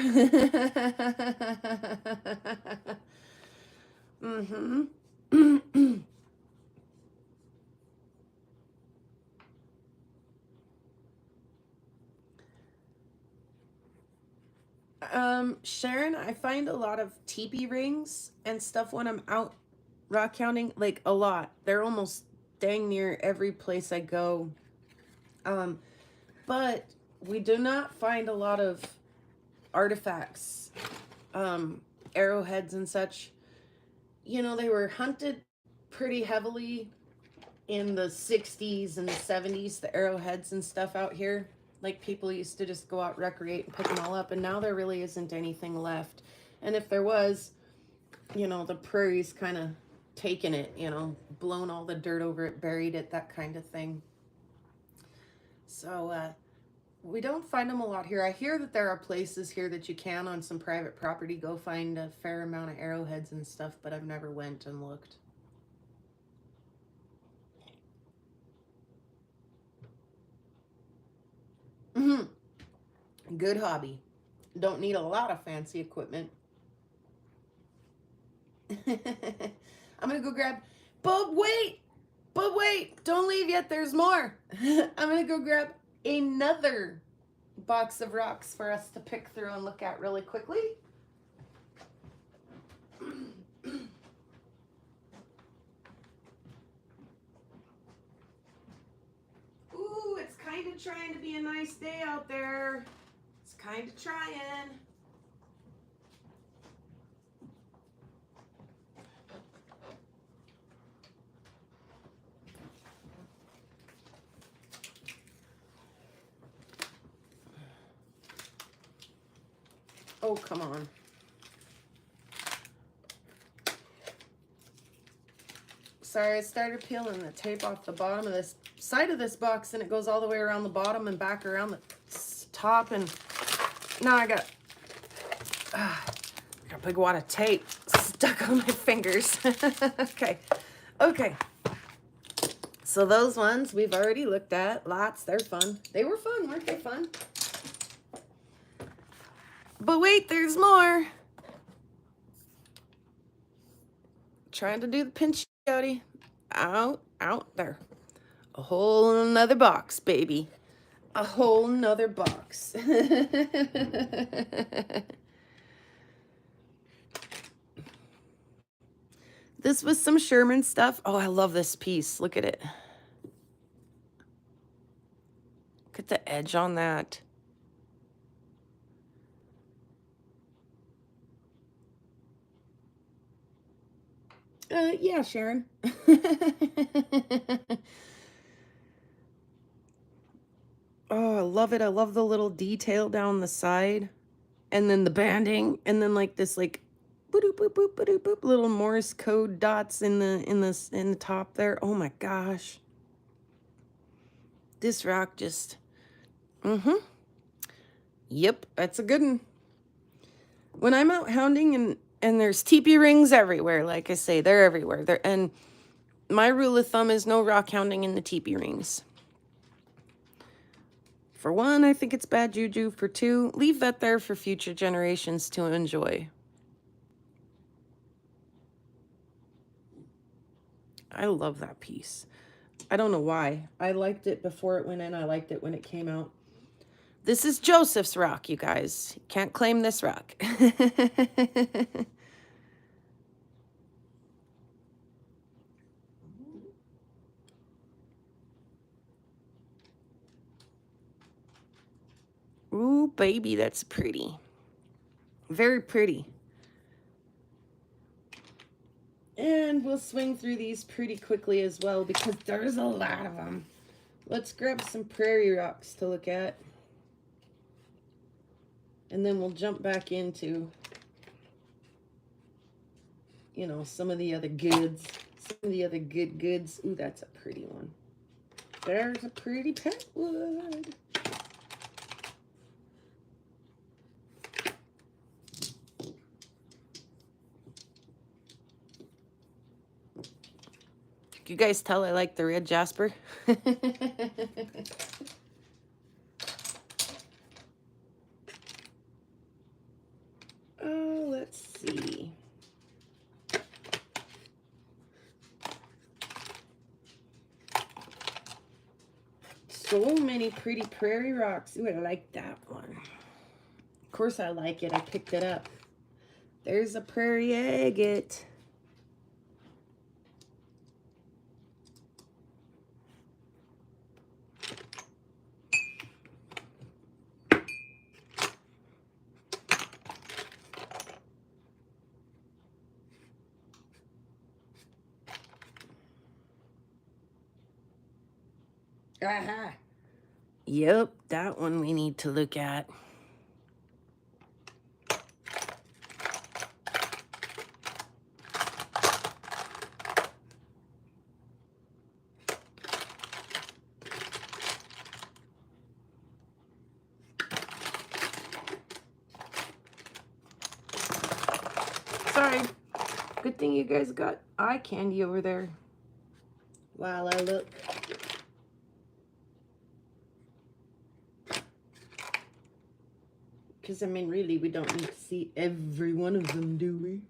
Sharon, I find a lot of teepee rings and stuff when I'm out rock hounding, like a lot. They're almost dang near every place I go. But we do not find a lot of artifacts, arrowheads and such. You know, they were hunted pretty heavily in the 60s and the 70s, the arrowheads and stuff out here. Like, people used to just go out, recreate, and pick them all up, and now there really isn't anything left. And if there was, you know, the prairie's kind of taken it, you know, blown all the dirt over it, buried it, that kind of thing. So, we don't find them a lot here. I hear that there are places here that you can, on some private property, go find a fair amount of arrowheads and stuff, but I've never went and looked. Good hobby. Don't need a lot of fancy equipment. I'm gonna go grab, but wait, don't leave yet, there's more. I'm gonna go grab another box of rocks for us to pick through and look at really quickly. Ooh, it's kind of trying to be a nice day out there. It's kind of trying. Oh, come on. Sorry, I started peeling the tape off the bottom of this side of this box, and it goes all the way around the bottom and back around the top, and now I got a big wad of tape stuck on my fingers. Okay. So those ones we've already looked at. Lots. They're fun. They were fun, weren't they fun? But wait, there's more. Trying to do the pinch outie. Out there. A whole nother box, baby. A whole nother box. This was some Sherman stuff. Oh, I love this piece. Look at it. Look at the edge on that. Yeah, Sharon. Oh, I love it. I love the little detail down the side, and then the banding, and then like this, like boop boop boop boop boop little Morse code dots in the top there. Oh my gosh. This rock just Yep, that's a good one. When I'm out hounding and there's teepee rings everywhere, like I say, they're everywhere. And my rule of thumb is no rock hounding in the teepee rings. For one, I think it's bad juju. For two, leave that there for future generations to enjoy. I love that piece. I don't know why. I liked it before it went in. I liked it when it came out. This is Joseph's rock, you guys. Can't claim this rock. baby, that's pretty. Very pretty. And we'll swing through these pretty quickly as well because there's a lot of them. Let's grab some PrairieGirlRocks to look at. And then we'll jump back into, you know, some of the other goods. Some of the other goods. Ooh, that's a pretty one. There's a pretty petwood. You guys tell I like the red jasper? Oh, let's see. So many pretty PrairieGirlRocks. Ooh, I like that one. Of course I like it. I picked it up. There's a prairie agate. Aha. Yep, that one we need to look at. Sorry. Good thing you guys got eye candy over there while I look. Because, I mean, really, we don't need to see every one of them, do we?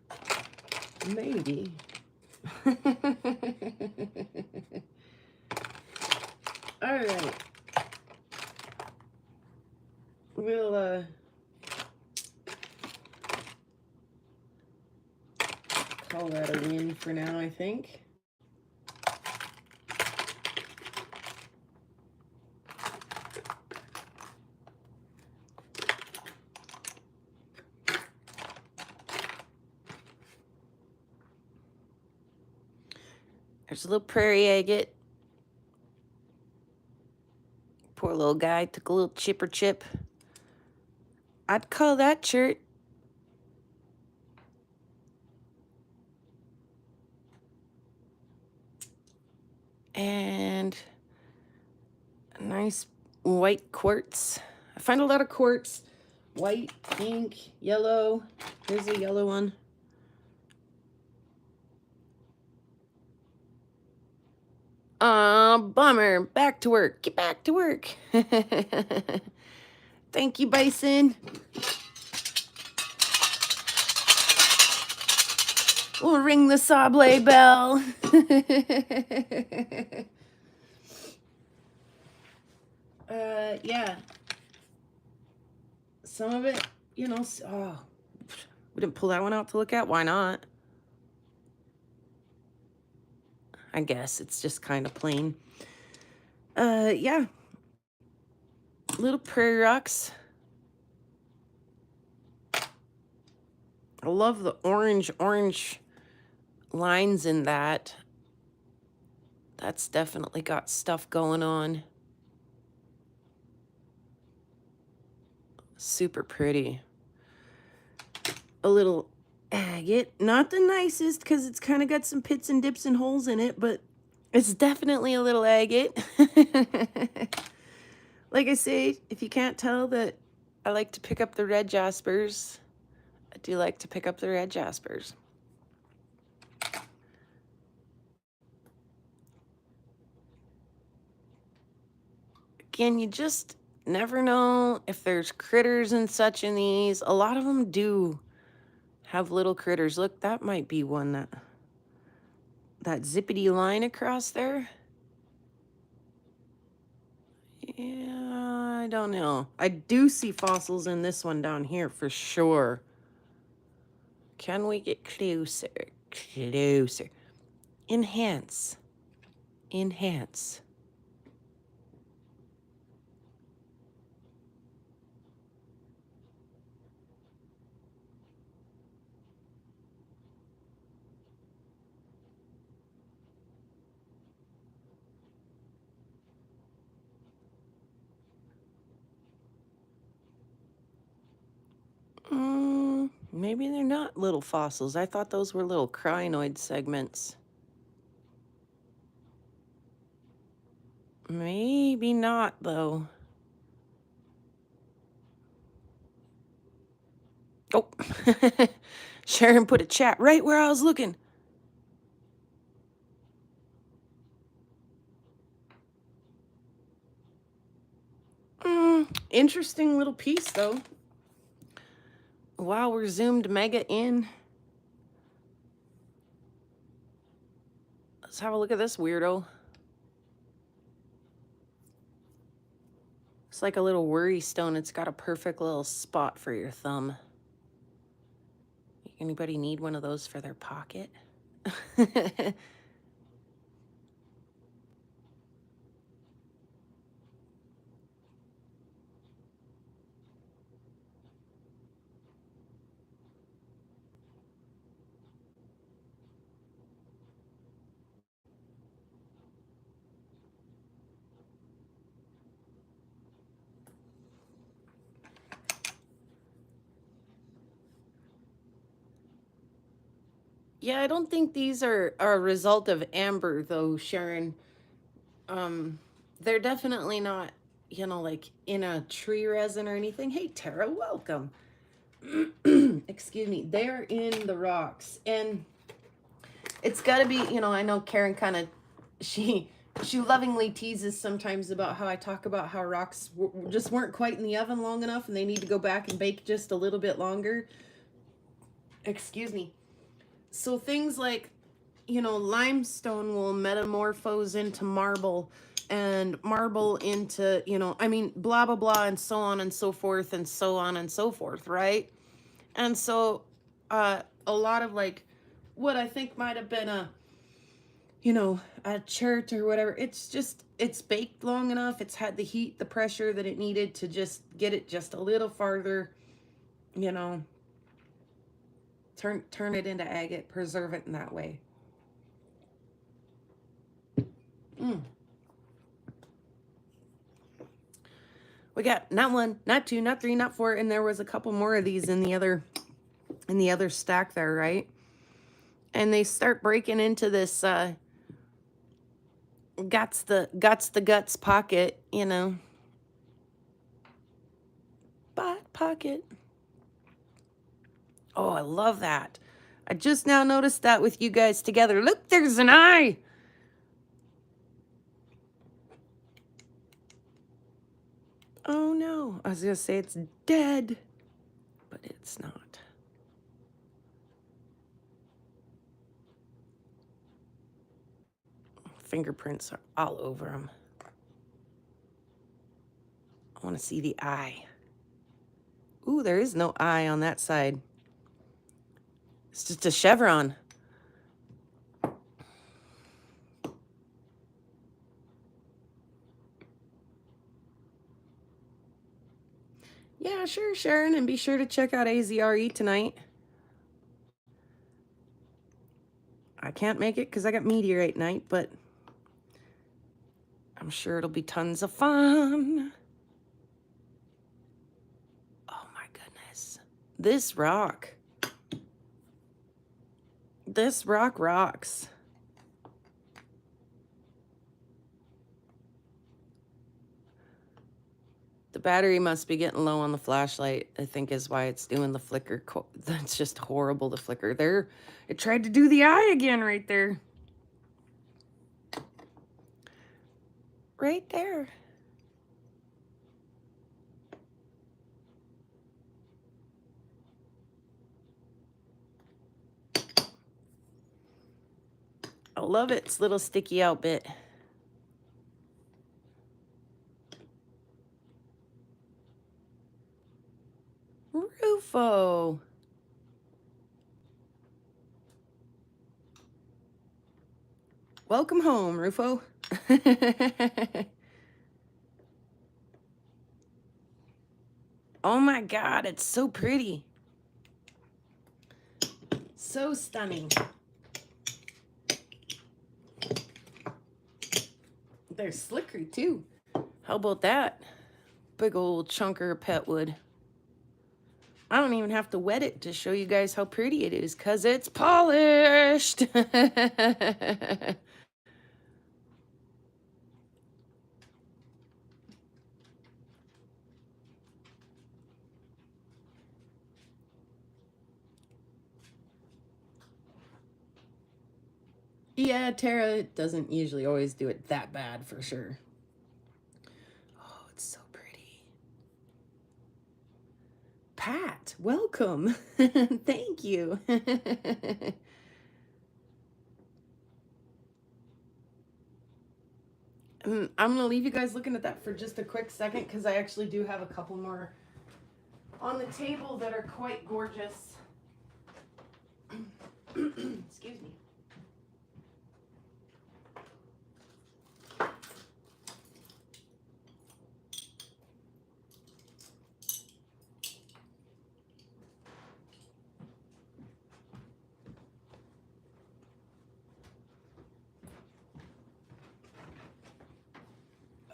Maybe. All right. We'll, call that a win for now, I think. There's a little prairie agate. Poor little guy took a little chip. I'd call that chert. And a nice white quartz. I find a lot of quartz. White, pink, yellow. Here's a yellow one. Bummer. Back to work. Get back to work. Thank you, Bison. We'll ring the Sable bell. Yeah. Some of it, you know, oh, we didn't pull that one out to look at. Why not? I guess it's just kind of plain. Yeah. Little PrairieGirlRocks. I love the orange lines in that. That's definitely got stuff going on. Super pretty. A little agate. Not the nicest because it's kind of got some pits and dips and holes in it, but it's definitely a little agate. Like I say, if you can't tell that I like to pick up the red jaspers, I do like to pick up the red jaspers. Again, you just never know if there's critters and such in these. A lot of them do have little critters. Look, that might be one that zippity line across there. Yeah, I don't know. I do see fossils in this one down here for sure. Can we get closer? Closer. Enhance. Enhance. Maybe they're not little fossils. I thought those were little crinoid segments. Maybe not, though. Oh, Sharon put a chat right where I was looking. Interesting little piece, though. Wow, we're zoomed mega in. Let's have a look at this weirdo. It's like a little worry stone. It's got a perfect little spot for your thumb. Anybody need one of those for their pocket? Yeah, I don't think these are a result of amber, though, Sharon. They're definitely not, like in a tree resin or anything. Hey, Tara, welcome. Excuse me. They're in the rocks, and it's got to be, I know Karen kind of, she lovingly teases sometimes about how I talk about how rocks just weren't quite in the oven long enough, and they need to go back and bake just a little bit longer. Excuse me. So things like, limestone will metamorphose into marble, and marble into, blah, blah, blah, and so on and so forth, and so on and so forth, right? And so a lot of like what I think might have been a chert or whatever, it's baked long enough, it's had the heat, the pressure that it needed to just get it just a little farther, turn it into agate, preserve it in that way. We got not one, not two, not three, not four, and there was a couple more of these in the other stack there, right? And they start breaking into this guts the guts pocket, pocket. Oh, I love that. I just now noticed that with you guys together. Look, there's an eye. Oh no, I was gonna say it's dead, but it's not. Fingerprints are all over them. I want to see the eye. Ooh, there is no eye on that side. It's just a chevron. Yeah, sure, Sharon, and be sure to check out AZRE tonight. I can't make it because I got meteorite night, but I'm sure it'll be tons of fun. Oh my goodness. This rock rocks. The battery must be getting low on the flashlight, I think is why it's doing the flicker. That's just horrible to flicker. There, it tried to do the eye again right there. Right there. I love its little sticky out bit. Rufo. Welcome home, Rufo. Oh my God, it's so pretty. So stunning. They're slickery too. How about that? Big old chunker of pet wood. I don't even have to wet it to show you guys how pretty it is, because it's polished. Yeah, Tara doesn't usually always do it that bad, for sure. Oh, it's so pretty. Pat, welcome. Thank you. I'm going to leave you guys looking at that for just a quick second, because I actually do have a couple more on the table that are quite gorgeous. Excuse me.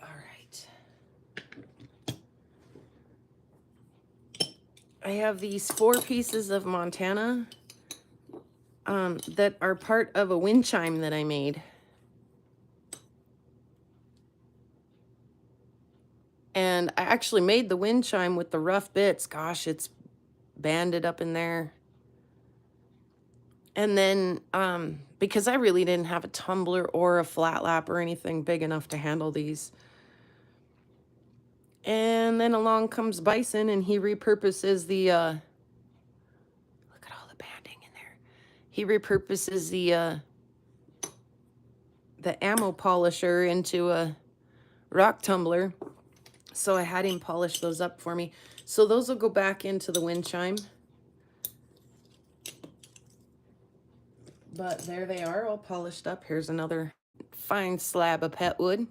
All right. I have these 4 pieces of Montana that are part of a wind chime that I made. And I actually made the wind chime with the rough bits. Gosh, it's banded up in there. And then, because I really didn't have a tumbler or a flat lap or anything big enough to handle these. And then along comes Bison, and he repurposes the, look at all the banding in there. He repurposes the ammo polisher into a rock tumbler. So I had him polish those up for me. So those will go back into the wind chime. But there they are, all polished up. Here's another fine slab of pet wood.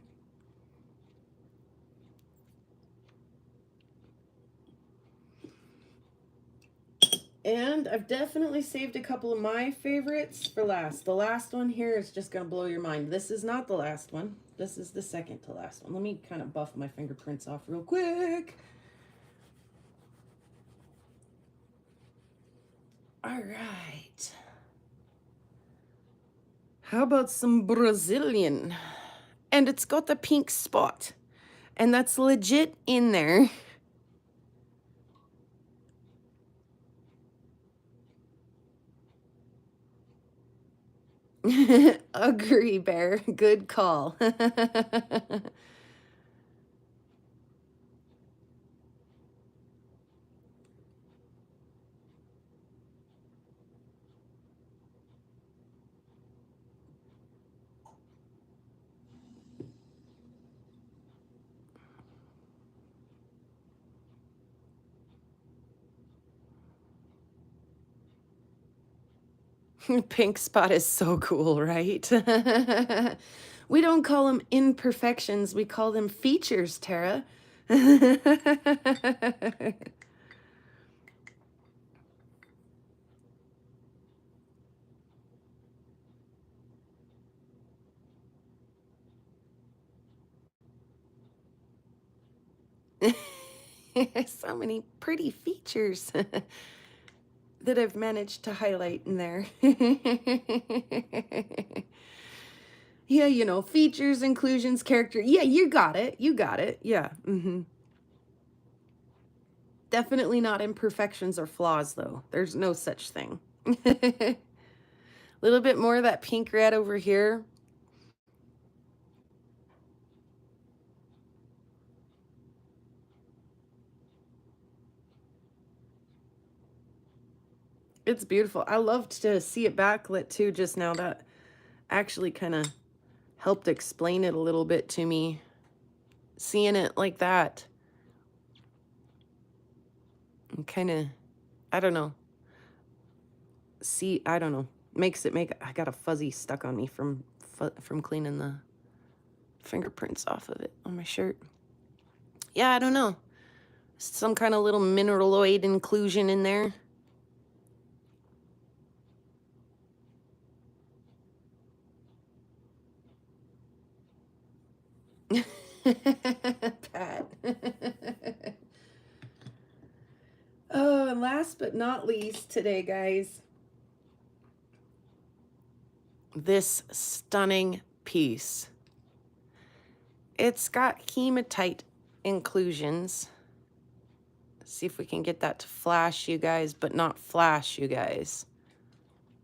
And I've definitely saved a couple of my favorites for last. The last one here is just going to blow your mind. This is not the last one. This is the second to last one. Let me kind of buff my fingerprints off real quick. All right. How about some Brazilian? And it's got the pink spot. And that's legit in there. Agree, Bear. Good call. Pink spot is so cool, right? We don't call them imperfections. We call them features, Tara. So many pretty features that I've managed to highlight in there. Yeah, you know, features, inclusions, character. Yeah, you got it. You got it. Yeah. Definitely not imperfections or flaws, though. There's no such thing. A little bit more of that pink red over here. It's beautiful. I loved to see it backlit too just now. That actually kind of helped explain it a little bit to me. Seeing it like that. And kind of, I don't know. I don't know. I got a fuzzy stuck on me from cleaning the fingerprints off of it on my shirt. Yeah, I don't know. Some kind of little mineraloid inclusion in there. Pat. Oh, and but not least today, guys, this stunning piece. It's got hematite inclusions. See if we can get that to flash you guys, but not flash you guys.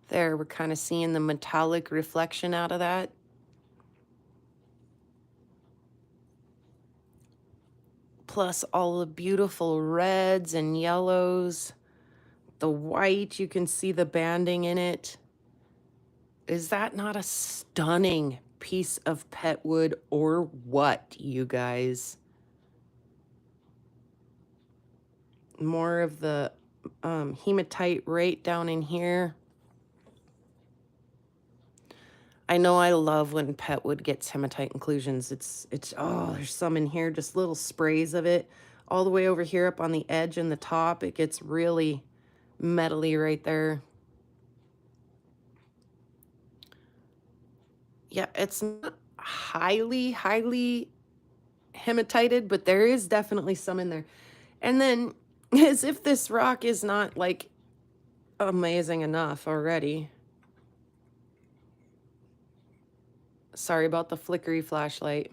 There, we're kind of seeing the metallic reflection out of that. Plus all the beautiful reds and yellows. The white, you can see the banding in it. Is that not a stunning piece of pet wood or what, you guys? More of the hematite right down in here. I know I love when pet wood gets hematite inclusions. It's oh, there's some in here, just little sprays of it. All the way over here up on the edge and the top, it gets really metally right there. Yeah, it's not highly hematited, but there is definitely some in there. And then, as if this rock is not like amazing enough already. Sorry about the flickery flashlight.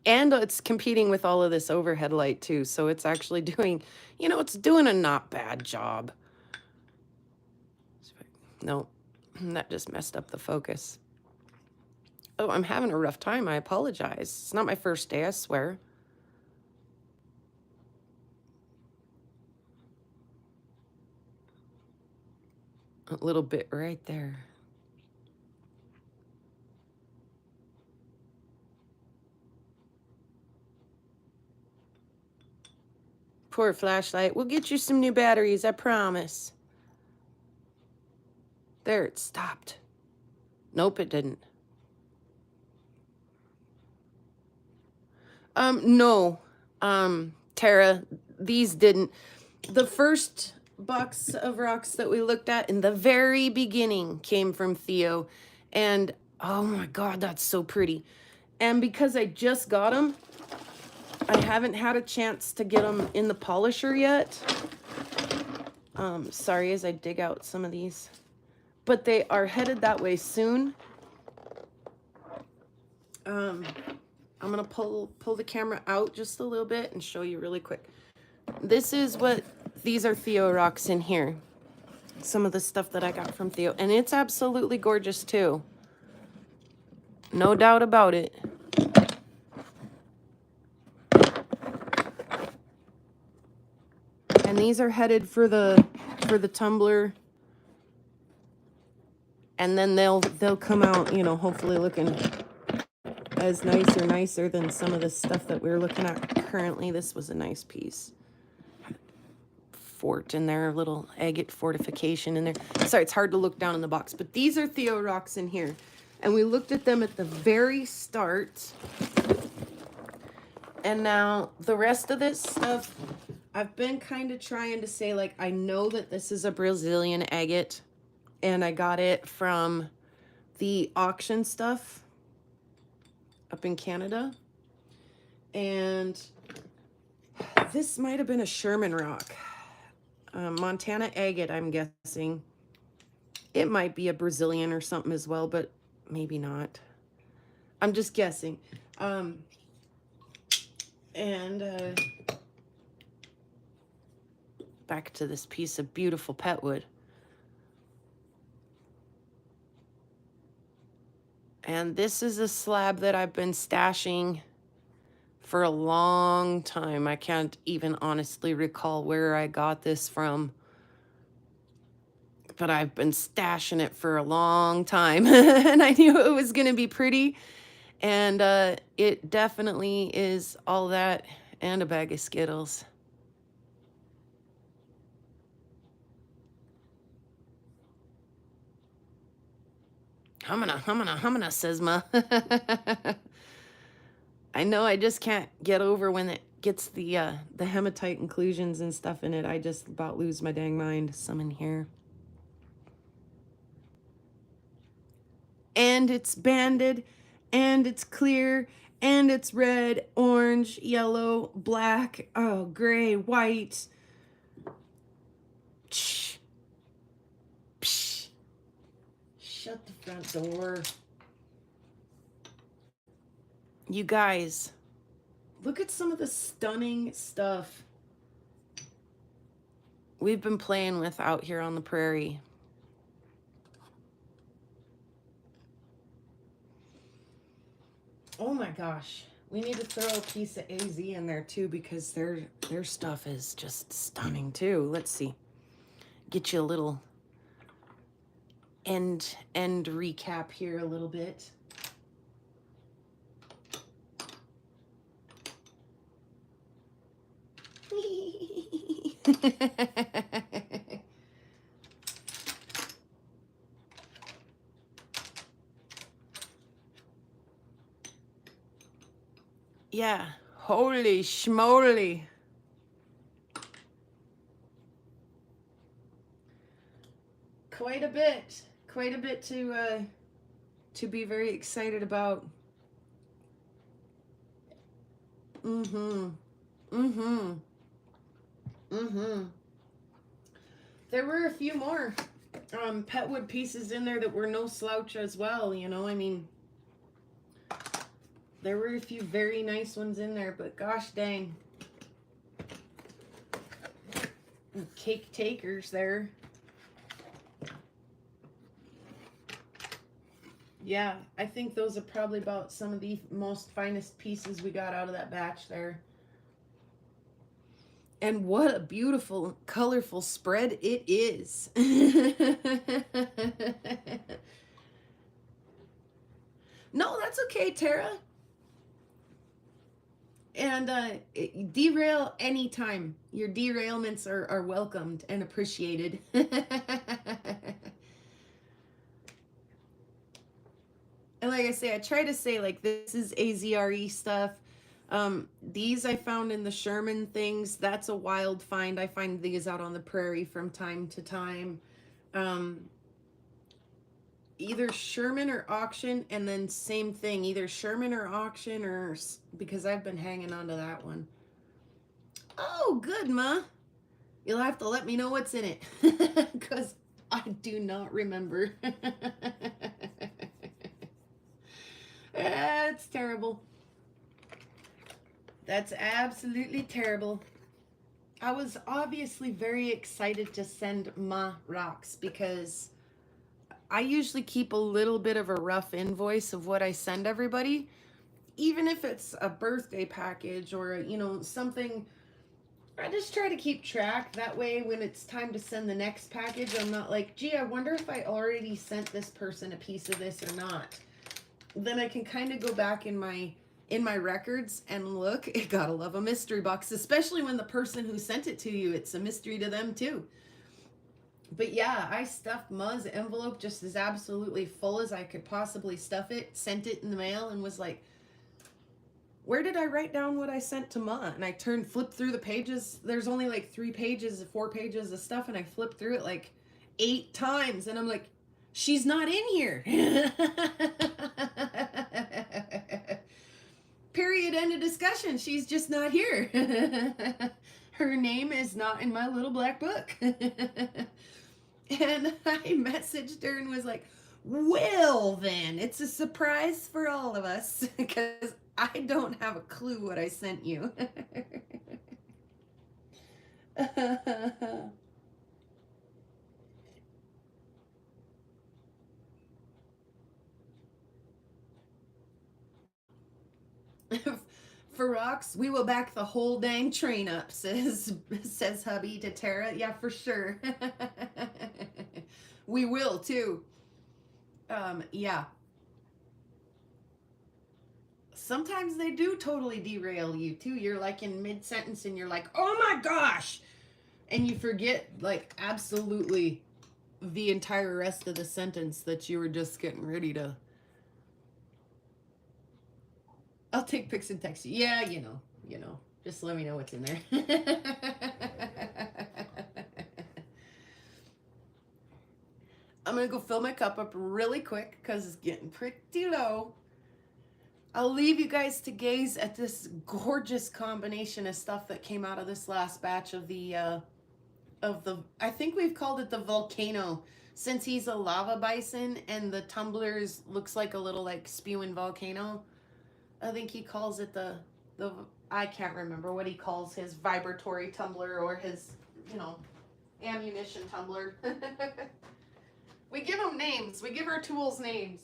And it's competing with all of this overhead light too. So it's actually doing, you know, it's doing a not bad job. No, that just messed up the focus. Oh, I'm having a rough time. I apologize. It's not my first day, I swear. A little bit right there. Poor flashlight. We'll get you some new batteries, I promise. There, it stopped. Nope, it didn't. No. Tara, these didn't. The first box of rocks that we looked at in the very beginning came from Theo. And, oh my God, that's so pretty. And because I just got them, I haven't had a chance to get them in the polisher yet. Sorry as I dig out some of these. But they are headed that way soon. I'm gonna pull the camera out just a little bit and show you really quick. This is what, these are Theo rocks in here. Some of the stuff that I got from Theo. And it's absolutely gorgeous too. No doubt about it. And these are headed for the tumbler. And then they'll come out, you know, hopefully looking as nicer than some of the stuff that we're looking at currently. This was a nice piece. Fort in there, a little agate fortification in there. Sorry, it's hard to look down in the box, but these are Theo rocks in here. And we looked at them at the very start. And now the rest of this stuff, I've been kind of trying to say, like, I know that this is a Brazilian agate. And I got it from the auction stuff up in Canada. And this might have been a Sherman rock. Montana agate, I'm guessing. It might be a Brazilian or something as well, but maybe not. I'm just guessing. Back to this piece of beautiful pet wood. And this is a slab that I've been stashing for a long time. I can't even honestly recall where I got this from. But I've been stashing it for a long time. And I knew it was going to be pretty. And it definitely is all that and a bag of Skittles. Humana, says Ma. I know, I just can't get over when it gets the hematite inclusions and stuff in it. I just about lose my dang mind. Some in here. And it's banded, and it's clear, and it's red, orange, yellow, black, oh, gray, white. front door. You guys, look at some of the stunning stuff we've been playing with out here on the prairie. Oh my gosh. We need to throw a piece of AZ in there too, because their stuff is just stunning too. Let's see. Get you a little end recap here a little bit. Yeah, holy schmoly. Quite a bit to be very excited about. There were a few more petwood pieces in there that were no slouch as well, you know. I mean, there were a few very nice ones in there, but gosh dang. Cake takers there. Yeah, I think those are probably about some of the most finest pieces we got out of that batch there. And what a beautiful, colorful spread it is. No, that's okay, Tara. And derail anytime. Your derailments are welcomed and appreciated. And like I say, I try to say, like, this is AZRE stuff. These I found in the Sherman things. That's a wild find. I find these out on the prairie from time to time. Either Sherman or auction, and then same thing, either Sherman or auction, or because I've been hanging on to that one. Oh, good, Ma. You'll have to let me know what's in it, because I do not remember. That's terrible. That's absolutely terrible. I was obviously very excited to send Ma rocks, because I usually keep a little bit of a rough invoice of what I send everybody, even if it's a birthday package or, you know, something. I just try to keep track. That way, when it's time to send the next package, I'm not like, gee, I wonder if I already sent this person a piece of this or not. Then I can kind of go back in my records and look. You gotta love a mystery box, especially when the person who sent it to you, it's a mystery to them too. But yeah, I stuffed Ma's envelope just as absolutely full as I could possibly stuff it, sent it in the mail, and was like, where did I write down what I sent to Ma? And I flipped through the pages. There's only like 4 pages of stuff, and I flipped through it like 8 times, and I'm like, she's not in here. Period, end of discussion. She's just not here. Her name is not in my little black book. And I messaged her and was like, well then, it's a surprise for all of us, because I don't have a clue what I sent you. For rocks, we will back the whole dang train up, says hubby to Tara. Yeah, for sure. We will too. Yeah. Sometimes they do totally derail you too. You're like in mid-sentence and you're like, oh my gosh, and you forget like absolutely the entire rest of the sentence that you were just getting ready to. I'll take pics and text you. Yeah, you know, just let me know what's in there. I'm gonna go fill my cup up really quick because it's getting pretty low. I'll leave you guys to gaze at this gorgeous combination of stuff that came out of this last batch of the I think we've called it the volcano since he's a lava bison and the tumblers looks like a little like spewing volcano, I think he calls it the I can't remember what he calls his vibratory tumbler or his, you know, ammunition tumbler. We give them names. We give our tools names.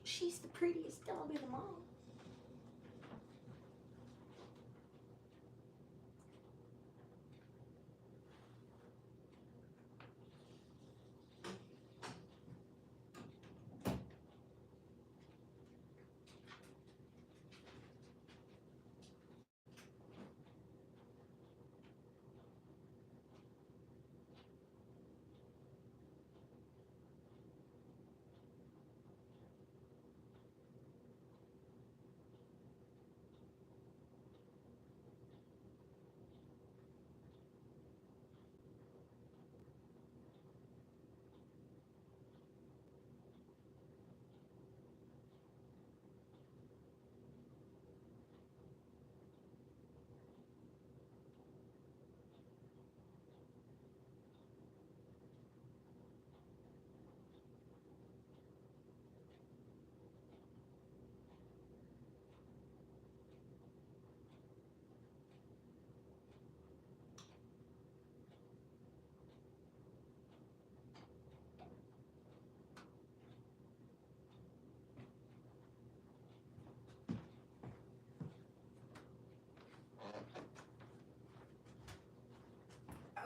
She's the prettiest dog of them all.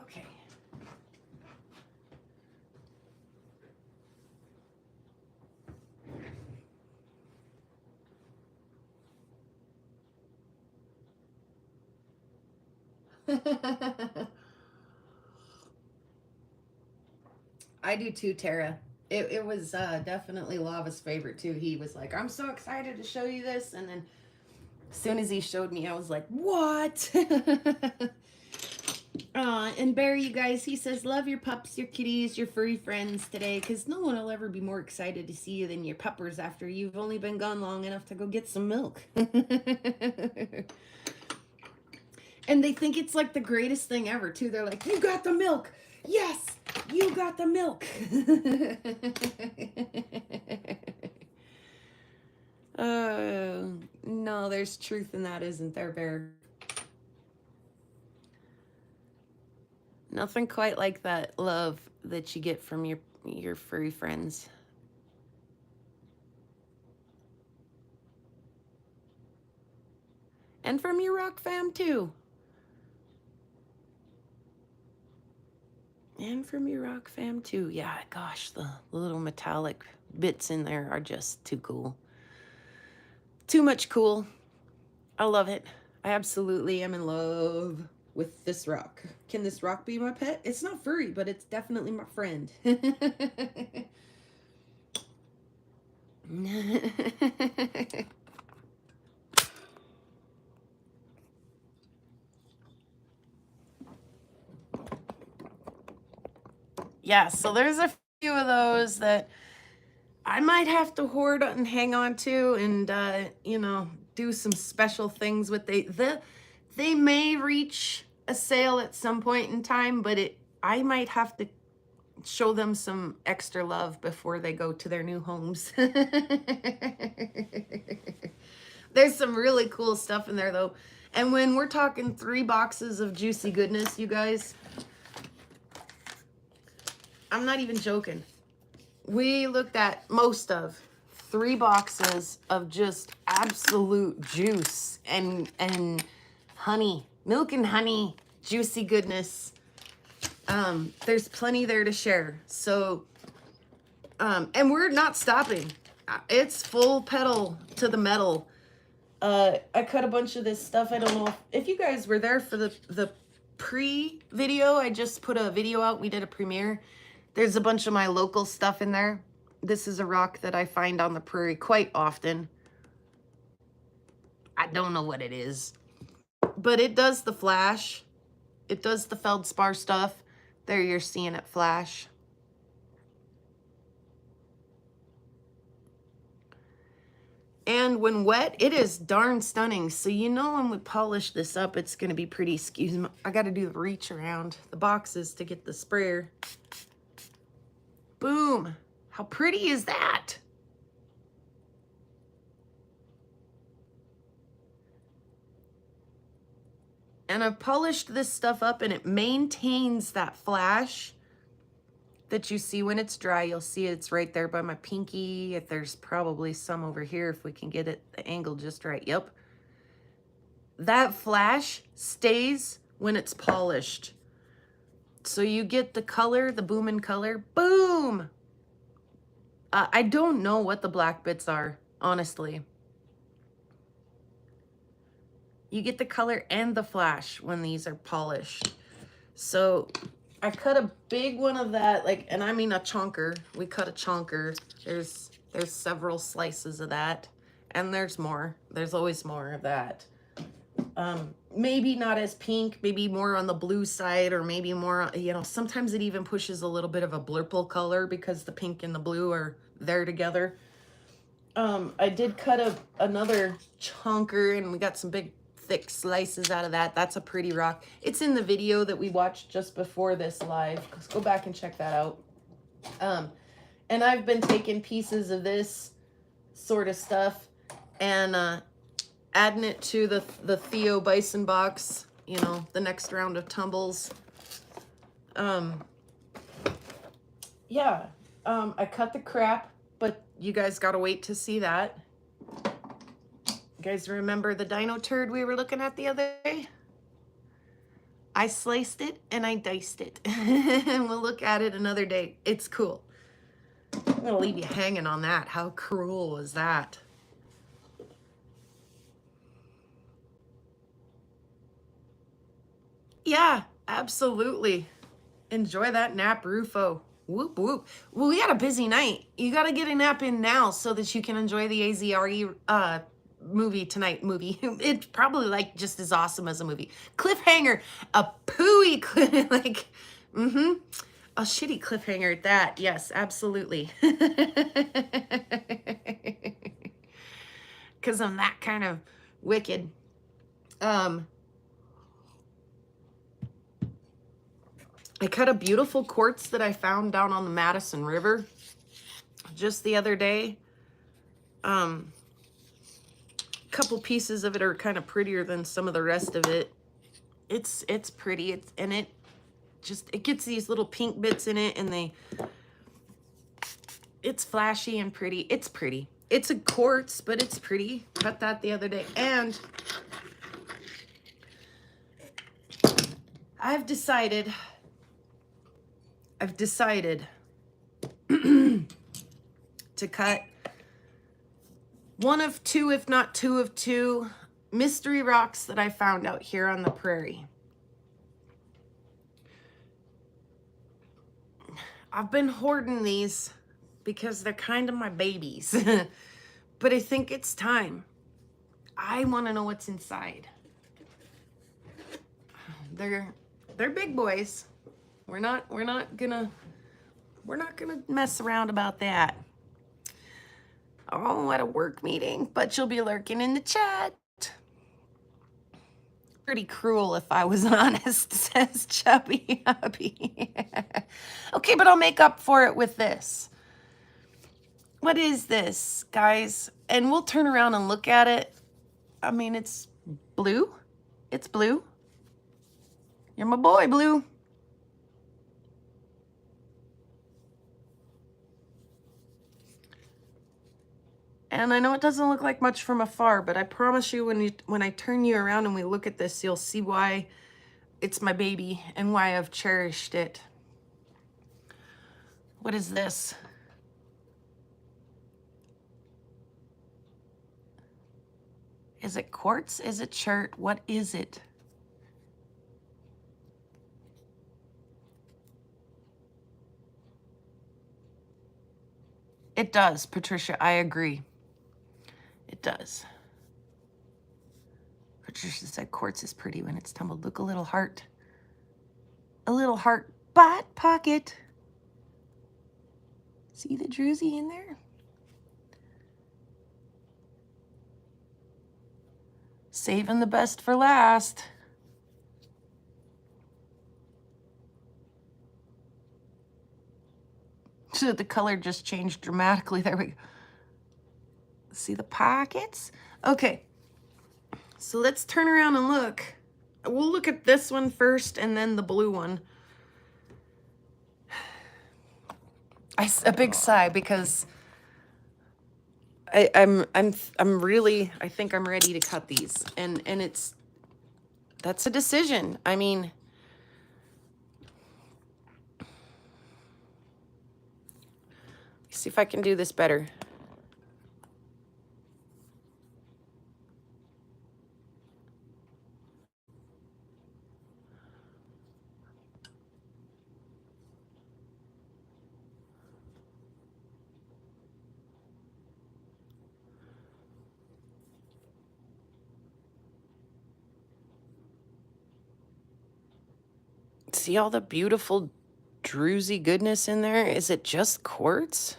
Okay. I do too, Tara. It was definitely Lava's favorite too. He was like, I'm so excited to show you this. And then as soon as he showed me, I was like, what? And Barry, you guys, he says, love your pups, your kitties, your furry friends today, because no one will ever be more excited to see you than your puppers after you've only been gone long enough to go get some milk. And they think it's like the greatest thing ever, too. They're like, you got the milk. Yes, you got the milk. No, there's truth in that, isn't there, Bear? Nothing quite like that love that you get from your furry friends. And from your rock fam, too. And from your rock fam, too. Yeah, gosh, the little metallic bits in there are just too cool. Too much cool. I love it. I absolutely am in love with this rock. Can this rock be my pet? It's not furry, but it's definitely my friend. Yeah, so there's a few of those that I might have to hoard and hang on to and, you know, do some special things with. They may reach a sale at some point in time, but I might have to show them some extra love before they go to their new homes. There's some really cool stuff in there, though. And when we're talking 3 boxes of juicy goodness, you guys, I'm not even joking. We looked at most of 3 boxes of just absolute juice and honey, milk and honey, juicy goodness. There's plenty there to share. So, and we're not stopping. It's full pedal to the metal. I cut a bunch of this stuff. I don't know if you guys were there for the pre-video. I just put a video out. We did a premiere. There's a bunch of my local stuff in there This is a rock that I find on the prairie quite often. I don't know what it is, but it does the flash. It does the feldspar stuff. There you're seeing it flash. And when wet, it is darn stunning. So you know when we polish this up, it's going to be pretty, excuse me, I got to do the reach around the boxes to get the sprayer. Boom. How pretty is that? And I've polished this stuff up and it maintains that flash that you see when it's dry. You'll see it's right there by my pinky. If there's probably some over here if we can get it the angle just right. Yep. That flash stays when it's polished. So you get the color, the booming color. Boom! I don't know what the black bits are, honestly. You get the color and the flash when these are polished. So I cut a big one of that, like, and I mean a chunker. We cut a chunker. There's several slices of that, and there's more. There's always more of that. Maybe not as pink, maybe more on the blue side, or maybe more, you know, sometimes it even pushes a little bit of a blurple color because the pink and the blue are there together. I did cut another chunker, and we got some big thick slices out of that. That's a pretty rock. It's in the video that we watched just before this live. Let's go back and check that out. And I've been taking pieces of this sort of stuff and adding it to the Theo Bison box, you know, the next round of tumbles. Yeah, I cut the crap, but you guys gotta wait to see that. You guys remember the dino turd we were looking at the other day? I sliced it and I diced it. And we'll look at it another day. It's cool. I'm gonna leave you hanging on that. How cruel was that? Yeah, absolutely. Enjoy that nap, Rufo. Whoop, whoop. Well, we had a busy night. You got to get a nap in now so that you can enjoy the AZRE movie tonight. It's probably like just as awesome as a movie. Cliffhanger, a pooey, like, a shitty cliffhanger at that. Yes, absolutely. Because I'm that kind of wicked. I cut a beautiful quartz that I found down on the Madison River just the other day. A couple pieces of it are kind of prettier than some of the rest of it. It's pretty. It gets these little pink bits in it, and it's flashy and pretty. It's pretty. It's a quartz, but it's pretty. Cut that the other day. And I've decided to cut one of two, if not two of two, mystery rocks that I found out here on the prairie. I've been hoarding these because they're kind of my babies, but I think it's time. I want to know what's inside. They're big boys. We're not gonna mess around about that. Oh, at a work meeting, but you'll be lurking in the chat. Pretty cruel if I was honest, says Chubby Hubby. Okay, but I'll make up for it with this. What is this, guys? And we'll turn around and look at it. I mean, it's blue. It's blue. You're my boy, Blue. And I know it doesn't look like much from afar, but I promise you when I turn you around and we look at this, you'll see why it's my baby and why I've cherished it. What is this? Is it quartz? Is it chert? What is it? It does, Patricia. I agree. It does. Patricia said quartz is pretty when it's tumbled. Look, a little heart. A little heart bot pocket. See the druzy in there? Saving the best for last. So the color just changed dramatically. There we go. See the pockets? Okay. So let's turn around and look. We'll look at this one first and then the blue one. A big sigh because I'm really, I think I'm ready to cut these. And that's a decision. I mean, see if I can do this better. See all the beautiful druzy goodness in there? Is it just quartz?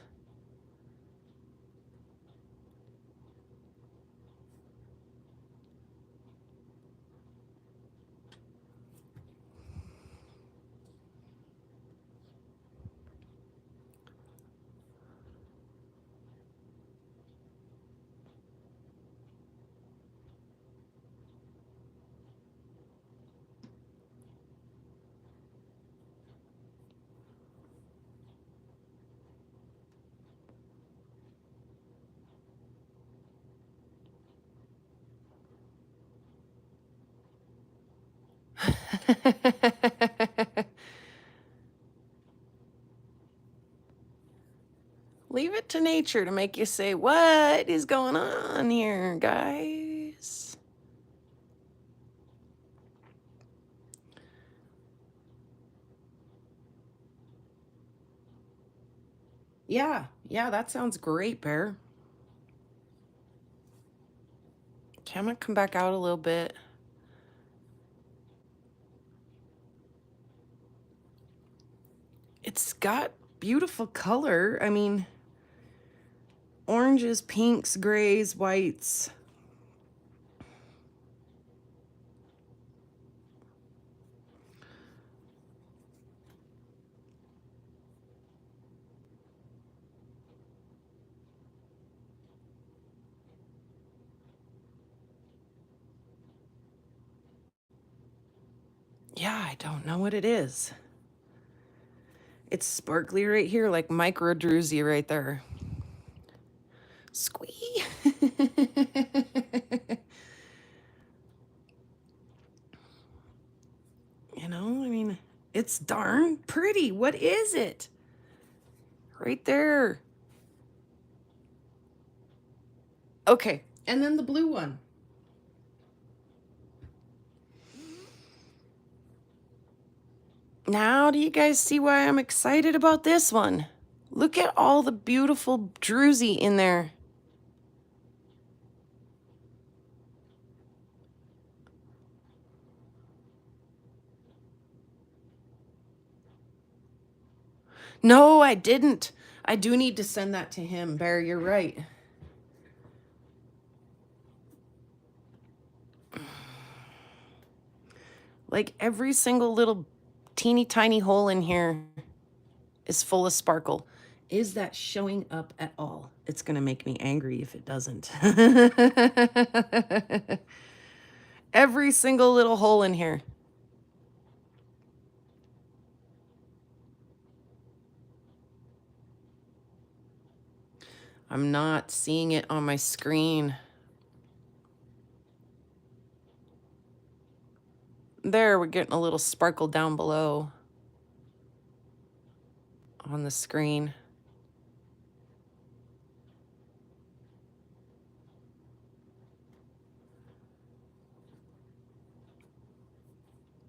Leave it to nature to make you say, what is going on here, guys? Yeah, that sounds great, Bear. Okay, I'm gonna come back out a little bit. It's got beautiful color. I mean, oranges, pinks, grays, whites. Yeah, I don't know what it is. It's sparkly right here, like micro druzy right there. Squee. You know, I mean, it's darn pretty. What is it? Right there. Okay, and then the blue one. Now, do you guys see why I'm excited about this one? Look at all the beautiful druzy in there. No, I didn't. I do need to send that to him, Bear. You're right. Like every single little teeny tiny hole in here is full of sparkle. Is that showing up at all? It's going to make me angry if it doesn't. Every single little hole in here. I'm not seeing it on my screen. There, we're getting a little sparkle down below on the screen.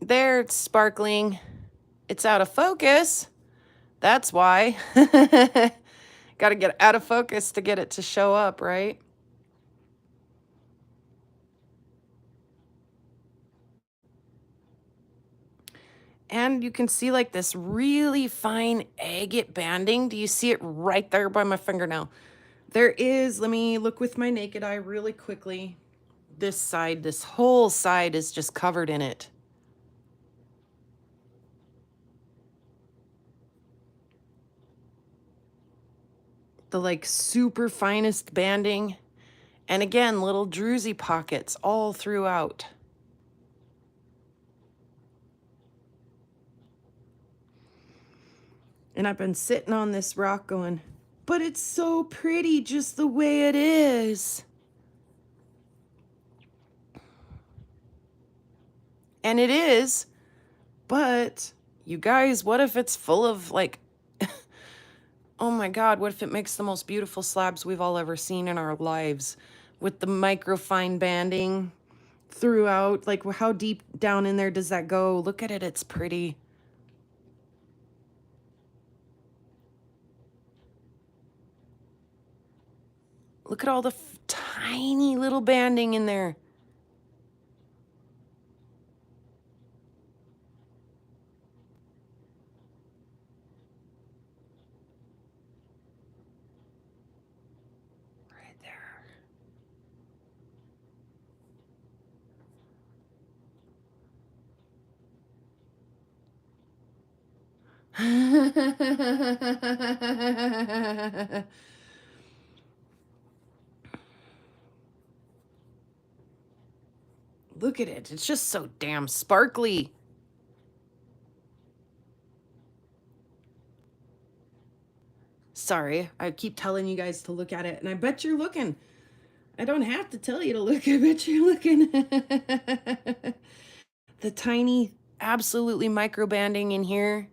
There, it's sparkling. It's out of focus. That's why. Got to get out of focus to get it to show up, right? And you can see like this really fine agate banding. Do you see it right there by my fingernail? There is, let me look with my naked eye really quickly. This side, this whole side is just covered in it. The like super finest banding. And again, little druzy pockets all throughout. And I've been sitting on this rock going, but it's so pretty just the way it is. And it is, but you guys, what if it's full of like, oh my God, what if it makes the most beautiful slabs we've all ever seen in our lives with the microfine banding throughout? Like, how deep down in there does that go? Look at it, it's pretty. Look at all the tiny little banding in there. Right there. Look at it. It's just so damn sparkly. Sorry, I keep telling you guys to look at it, and I bet you're looking. I don't have to tell you to look. I bet you're looking. The tiny, absolutely micro banding in here.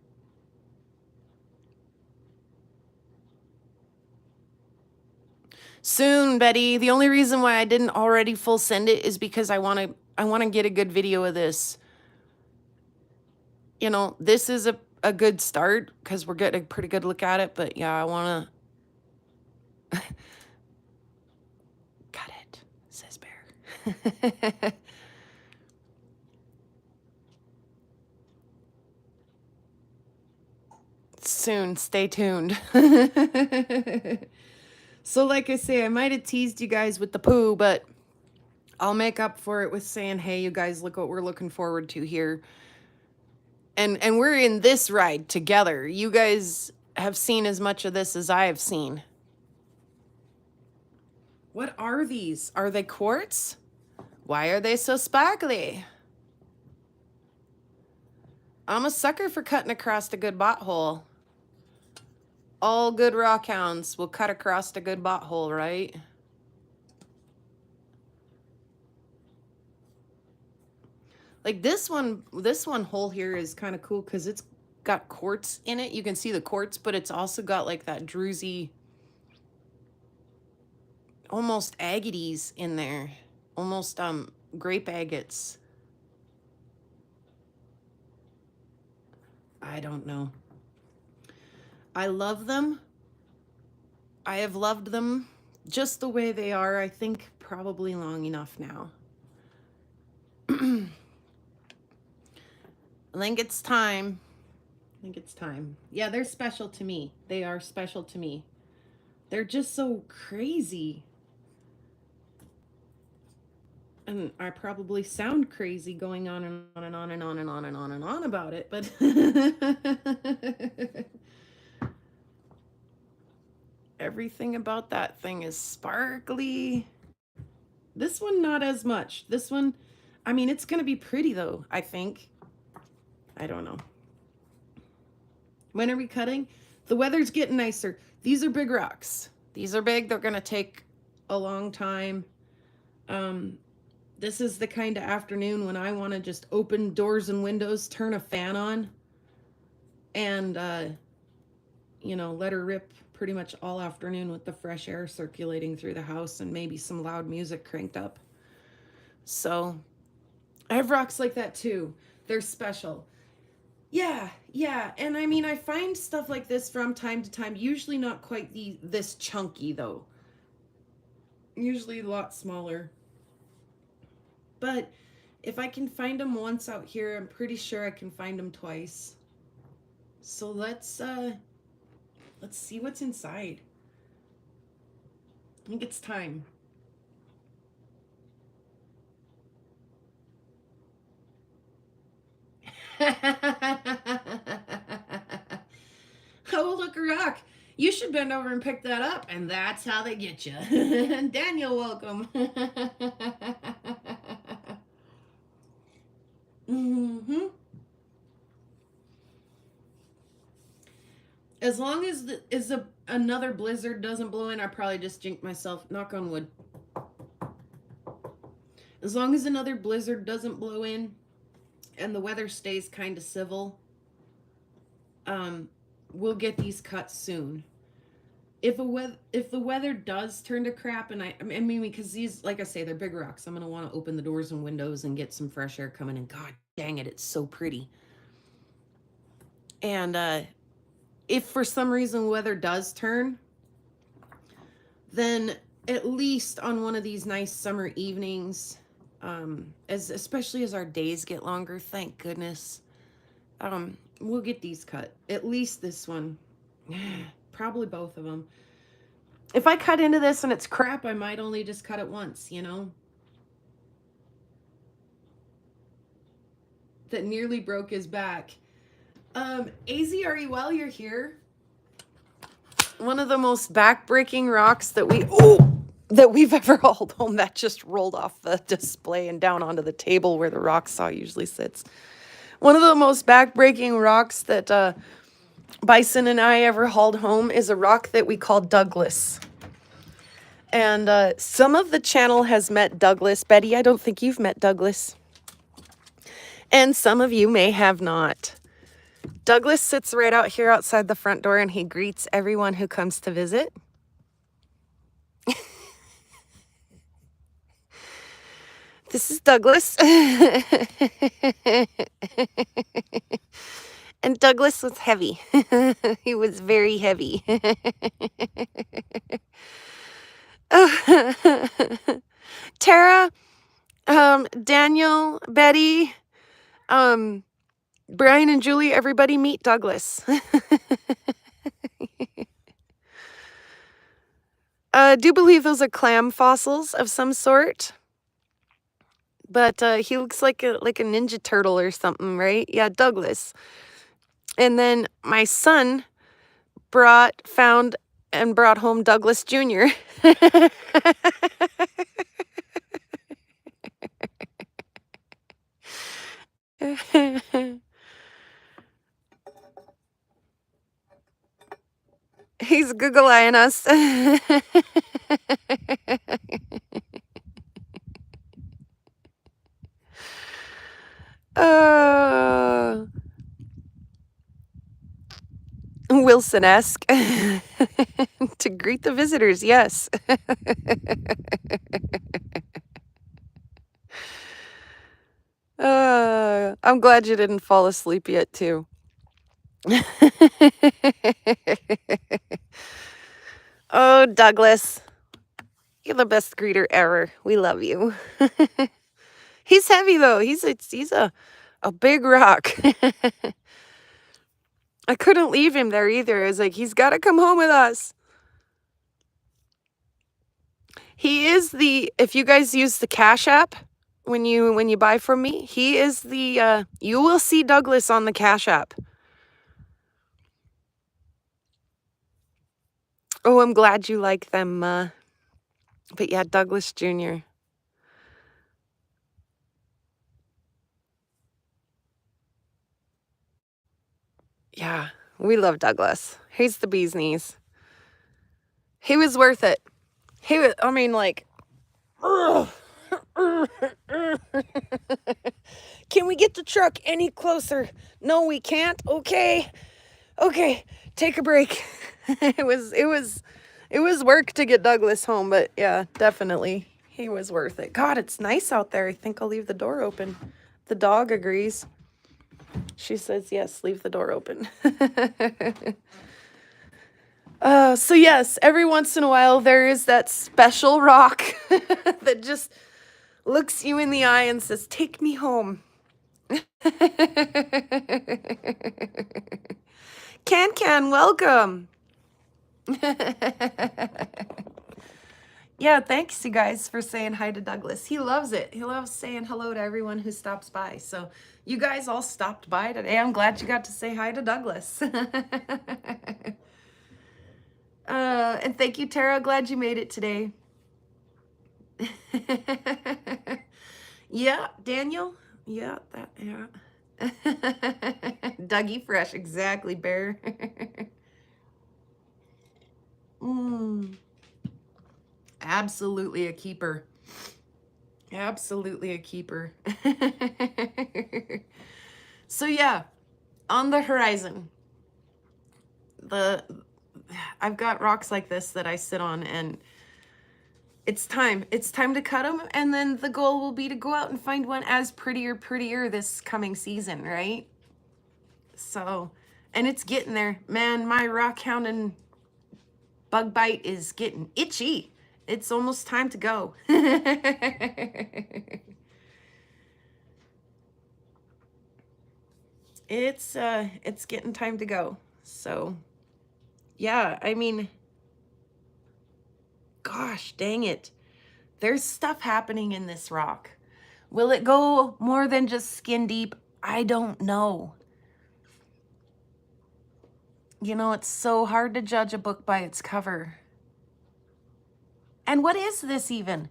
Soon, Betty. The only reason why I didn't already full send it is because I want to get a good video of this. You know, this is a good start because we're getting a pretty good look at it, but yeah, I want to cut it, says Bear. Soon, stay tuned. So like I say, I might have teased you guys with the poo, but I'll make up for it with saying, hey, you guys, look what we're looking forward to here. And we're in this ride together. You guys have seen as much of this as I have seen. What are these? Are they quartz? Why are they so sparkly? I'm a sucker for cutting across a good butthole. All good rock hounds will cut across a good butthole, right? Like this one hole here is kind of cool because it's got quartz in it. You can see the quartz, but it's also got like that druzy, almost agates in there. Almost grape agates. I don't know. I love them. I have loved them just the way they are, I think probably long enough now. I think it's time. Yeah, they're special to me. They are special to me. They're just so crazy. And I probably sound crazy going on and on and on and on and on and on and on about it, but everything about that thing is sparkly. This one, not as much. This one, I mean, it's going to be pretty though, I think. I don't know. When are we cutting? The weather's getting nicer. These are big rocks. These are big. They're going to take a long time. This is the kind of afternoon when I want to just open doors and windows, turn a fan on, and, you know, let her rip pretty much all afternoon with the fresh air circulating through the house and maybe some loud music cranked up. So I have rocks like that too. They're special. Yeah. And I mean, I find stuff like this from time to time, usually not quite this chunky though. Usually a lot smaller. But if I can find them once out here, I'm pretty sure I can find them twice. So let's see what's inside. I think it's time. Oh, look, a rock. You should bend over and pick that up, and that's how they get you. Daniel, welcome. Mm-hmm. As long as another blizzard doesn't blow in, I probably just jinxed myself. Knock on wood. As long as another blizzard doesn't blow in and the weather stays kind of civil, we'll get these cut soon. If the weather does turn to crap, and I mean, because these, like I say, they're big rocks, I'm going to want to open the doors and windows and get some fresh air coming in. God dang it, it's so pretty. And if for some reason weather does turn, then at least on one of these nice summer evenings, especially as our days get longer, thank goodness, we'll get these cut. At least this one. Probably both of them. If I cut into this and it's crap, I might only just cut it once, you know? That nearly broke his back. AZ, are you well? You're here? One of the most back-breaking rocks that we've ever hauled home. That just rolled off the display and down onto the table where the rock saw usually sits. One of the most back-breaking rocks that Bison and I ever hauled home is a rock that we call Douglas. And some of the channel has met Douglas. Betty, I don't think you've met Douglas. And some of you may have not. Douglas sits right out here outside the front door and he greets everyone who comes to visit. This is Douglas. And Douglas was heavy. He was very heavy. Tara, Daniel, Betty, Brian and Julie, everybody meet Douglas. I do believe those are clam fossils of some sort. But he looks like a Ninja Turtle or something, right? Yeah, Douglas. And then my son found and brought home Douglas Jr. He's Google-eyeing us. Wilson-esque. To greet the visitors, yes. I'm glad you didn't fall asleep yet, too. Oh, Douglas. You're the best greeter ever. We love you. He's heavy, though. He's a big rock. I couldn't leave him there either. I was like, he's got to come home with us. He is if you guys use the Cash App when you buy from me, he is you will see Douglas on the Cash App. Oh, I'm glad you like them. But yeah, Douglas Jr. Yeah, we love Douglas. He's the bee's knees. He was worth it. I mean, like, can we get the truck any closer? No, we can't. Okay, take a break. It was work to get Douglas home, but yeah, definitely he was worth it. God, it's nice out there. I think I'll leave the door open. The dog agrees. She says, yes, leave the door open. So yes, every once in a while there is that special rock that just looks you in the eye and says, take me home. Can, welcome. Yeah, thanks you guys for saying hi to Douglas. He loves it. He loves saying hello to everyone who stops by. So you guys all stopped by today. I'm glad you got to say hi to Douglas. And thank you, Tara. Glad you made it today. Yeah, Daniel. Yeah, yeah. Dougie Fresh, exactly, Bear. Absolutely a keeper. Absolutely a keeper. So yeah, on the horizon, I've got rocks like this that I sit on, and it's time to cut them, and then the goal will be to go out and find one as prettier this coming season, right? So, and it's getting there, man. My rock hounding bug bite is getting itchy. It's almost time to go. It's getting time to go. So yeah, I mean, gosh dang it, there's stuff happening in this rock. Will it go more than just skin deep? I don't know. You know, it's so hard to judge a book by its cover. And what is this even?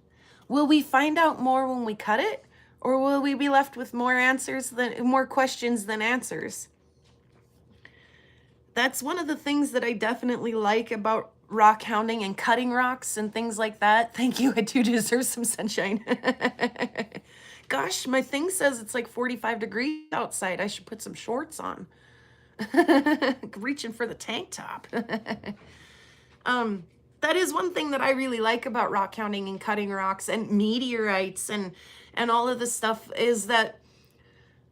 Will we find out more when we cut it? Or will we be left with more questions than answers? That's one of the things that I definitely like about rock hounding and cutting rocks and things like that. Thank you, I do deserve some sunshine. Gosh, my thing says it's like 45 degrees outside. I should put some shorts on. Reaching for the tank top. That is one thing that I really like about rock hounding and cutting rocks and meteorites and all of this stuff is that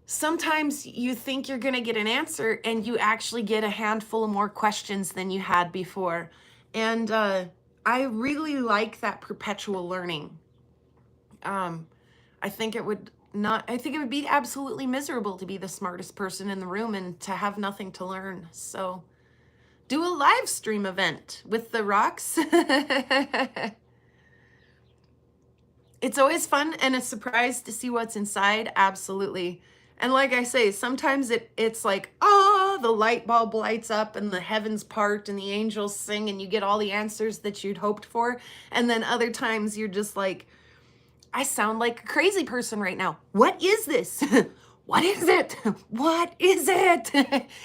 sometimes you think you're going to get an answer and you actually get a handful of more questions than you had before. And I really like that perpetual learning. I think it would be absolutely miserable to be the smartest person in the room and to have nothing to learn. So do a live stream event with the rocks. It's always fun and a surprise to see what's inside. Absolutely. And like I say, sometimes it's like, oh, the light bulb lights up and the heavens part and the angels sing and you get all the answers that you'd hoped for. And then other times you're just like, I sound like a crazy person right now. What is this? What is it? What is it?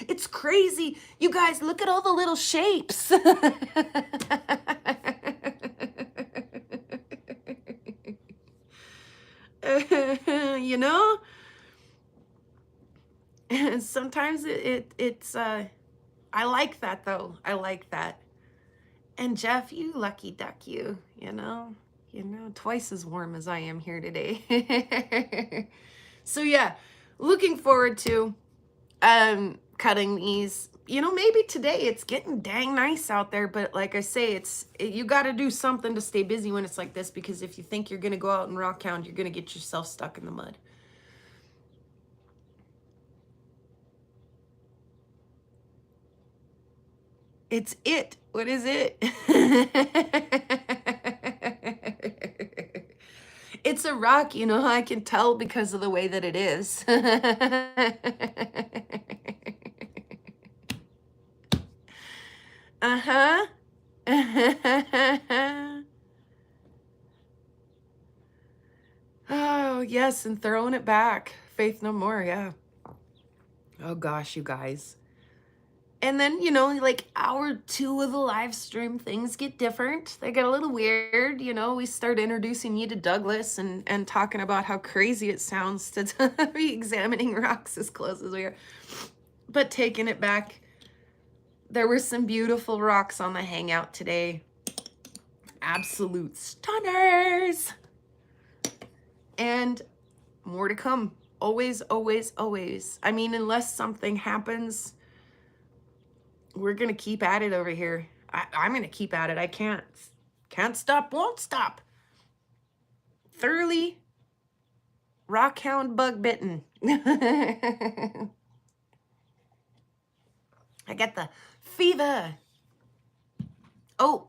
It's crazy. You guys, look at all the little shapes. You know? Sometimes it's I like that though. I like that. And Jeff, you lucky duck, you know, twice as warm as I am here today. So yeah, looking forward to cutting these. You know, maybe today it's getting dang nice out there, but like I say, you got to do something to stay busy when it's like this, because if you think you're going to go out and rock hound, you're going to get yourself stuck in the mud. It's it. What is it? It's a rock, you know, I can tell because of the way that it is. Uh-huh. Oh, yes, and throwing it back. Faith no more, yeah. Oh gosh, you guys. And then, you know, like hour 2 of the live stream, things get different. They get a little weird, you know. We start introducing you to Douglas and talking about how crazy it sounds to be examining rocks as close as we are. But taking it back, there were some beautiful rocks on the hangout today. Absolute stunners. And more to come. Always, always, always. I mean, unless something happens, we're going to keep at it over here. I'm going to keep at it. I can't stop, won't stop. Thoroughly rockhound bug bitten. I got the fever. Oh,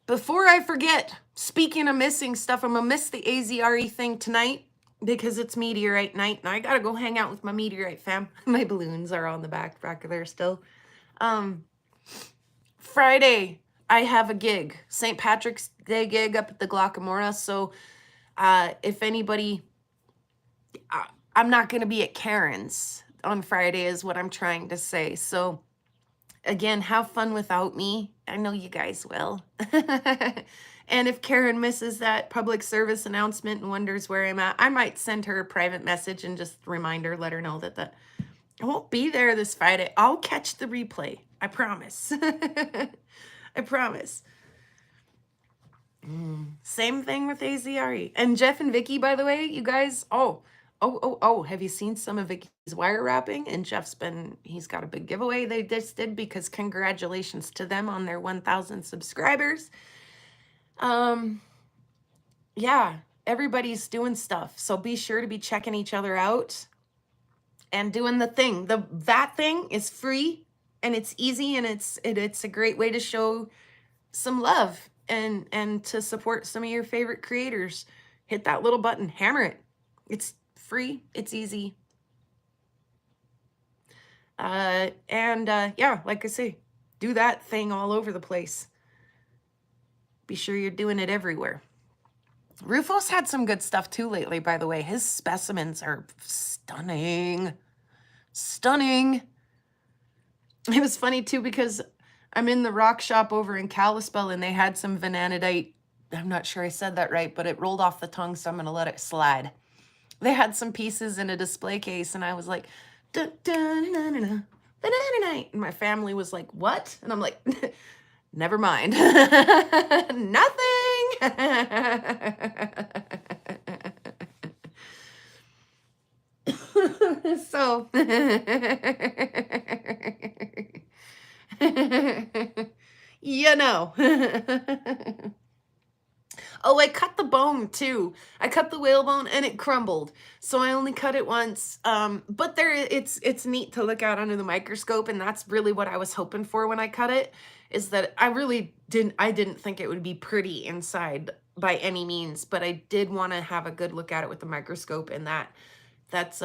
before I forget, speaking of missing stuff, I'm gonna miss the AZRE thing tonight because it's meteorite night, and I gotta go hang out with my meteorite fam. My balloons are on the back of there still. Friday, I have a gig, St. Patrick's Day gig up at the Glockamora. So if anybody, I'm not gonna be at Karen's on Friday is what I'm trying to say. So again, have fun without me. I know you guys will. And if Karen misses that public service announcement and wonders where I'm at, I might send her a private message and just remind her, let her know that I won't be there this Friday. I'll catch the replay. I promise. I promise. Same thing with AZRE. And Jeff and Vicky, by the way, you guys, have you seen some of Vicky's wire wrapping? And he's got a big giveaway they just did, because congratulations to them on their 1,000 subscribers. Yeah, everybody's doing stuff. So be sure to be checking each other out and doing the thing. That thing is free and it's easy, and it's a great way to show some love and to support some of your favorite creators. Hit that little button, hammer it. It's free, it's easy. Yeah, like I say, do that thing all over the place. Be sure you're doing it everywhere. Rufus had some good stuff too lately, by the way. His specimens are stunning. Stunning. It was funny too, because I'm in the rock shop over in Kalispell and they had some vanadite. I'm not sure I said that right, but it rolled off the tongue, so I'm going to let it slide. They had some pieces in a display case, and I was like, dun, dun, dun, dun, dun, vanadite. And my family was like, what? And I'm like, never mind. Nothing. So, you know. Oh, I cut the bone too. I cut the whalebone and it crumbled. So I only cut it once. But it's neat to look at under the microscope, and that's really what I was hoping for when I cut it, is that I didn't think it would be pretty inside by any means, but I did want to have a good look at it with the microscope, and that's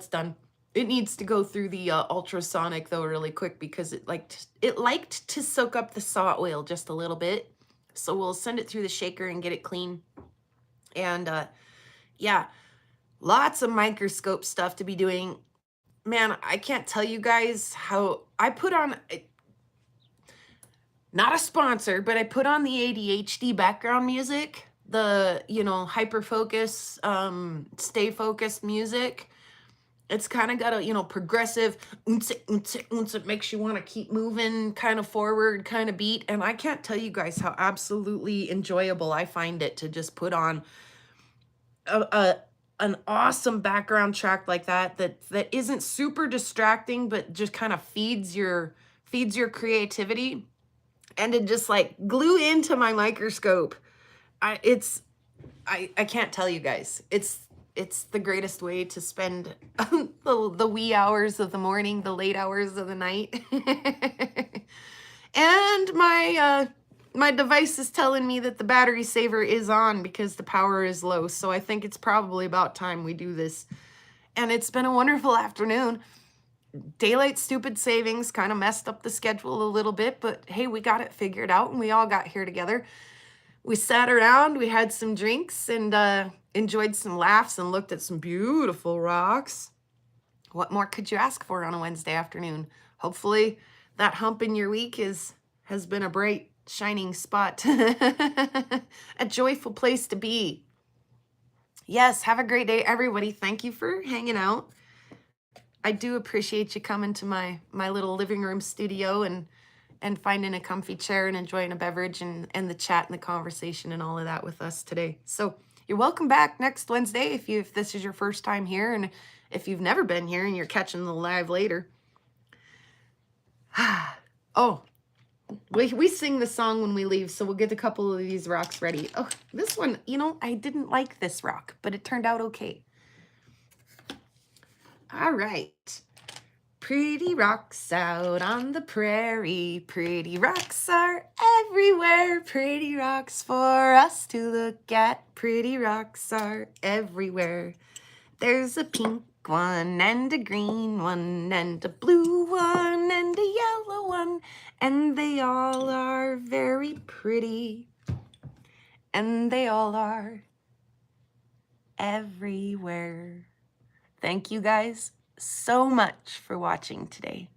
done. It needs to go through the ultrasonic though really quick, because it liked to soak up the saw oil just a little bit. So we'll send it through the shaker and get it clean. And yeah, lots of microscope stuff to be doing. Man, I can't tell you guys how I put on, not a sponsor, but I put on the ADHD background music, the, hyper focus, stay focused music. It's kind of got a, progressive, it makes you want to keep moving, kind of forward kind of beat. And I can't tell you guys how absolutely enjoyable I find it to just put on an awesome background track like that isn't super distracting, but just kind of feeds your creativity, and to just like glue into my microscope. I can't tell you guys. It's the greatest way to spend the wee hours of the morning, the late hours of the night. And my device is telling me that the battery saver is on because the power is low. So I think it's probably about time we do this. And it's been a wonderful afternoon. Daylight stupid savings kind of messed up the schedule a little bit, but hey, we got it figured out and we all got here together. We sat around, we had some drinks, and enjoyed some laughs and looked at some beautiful rocks. What more could you ask for on a Wednesday afternoon? Hopefully that hump in your week has been a bright, shining spot. A joyful place to be. Yes, have a great day, everybody. Thank you for hanging out. I do appreciate you coming to my little living room studio and finding a comfy chair and enjoying a beverage and the chat and the conversation and all of that with us today. So You're welcome back next Wednesday if this is your first time here, and if you've never been here and you're catching the live later. Oh, we sing the song when we leave, so we'll get a couple of these rocks ready. Oh, this one, you know, I didn't like this rock, but it turned out okay. All right. Pretty rocks out on the prairie. Pretty rocks are everywhere. Pretty rocks for us to look at. Pretty rocks are everywhere. There's a pink one and a green one and a blue one and a yellow one, and they all are very pretty, and they all are everywhere. Thank you guys so much for watching today.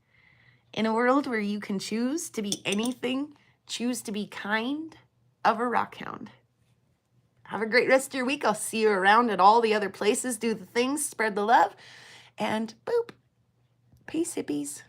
In a world where you can choose to be anything, choose to be kind of a rockhound. Have a great rest of your week. I'll see you around at all the other places. Do the things, spread the love, and boop. Peace, hippies.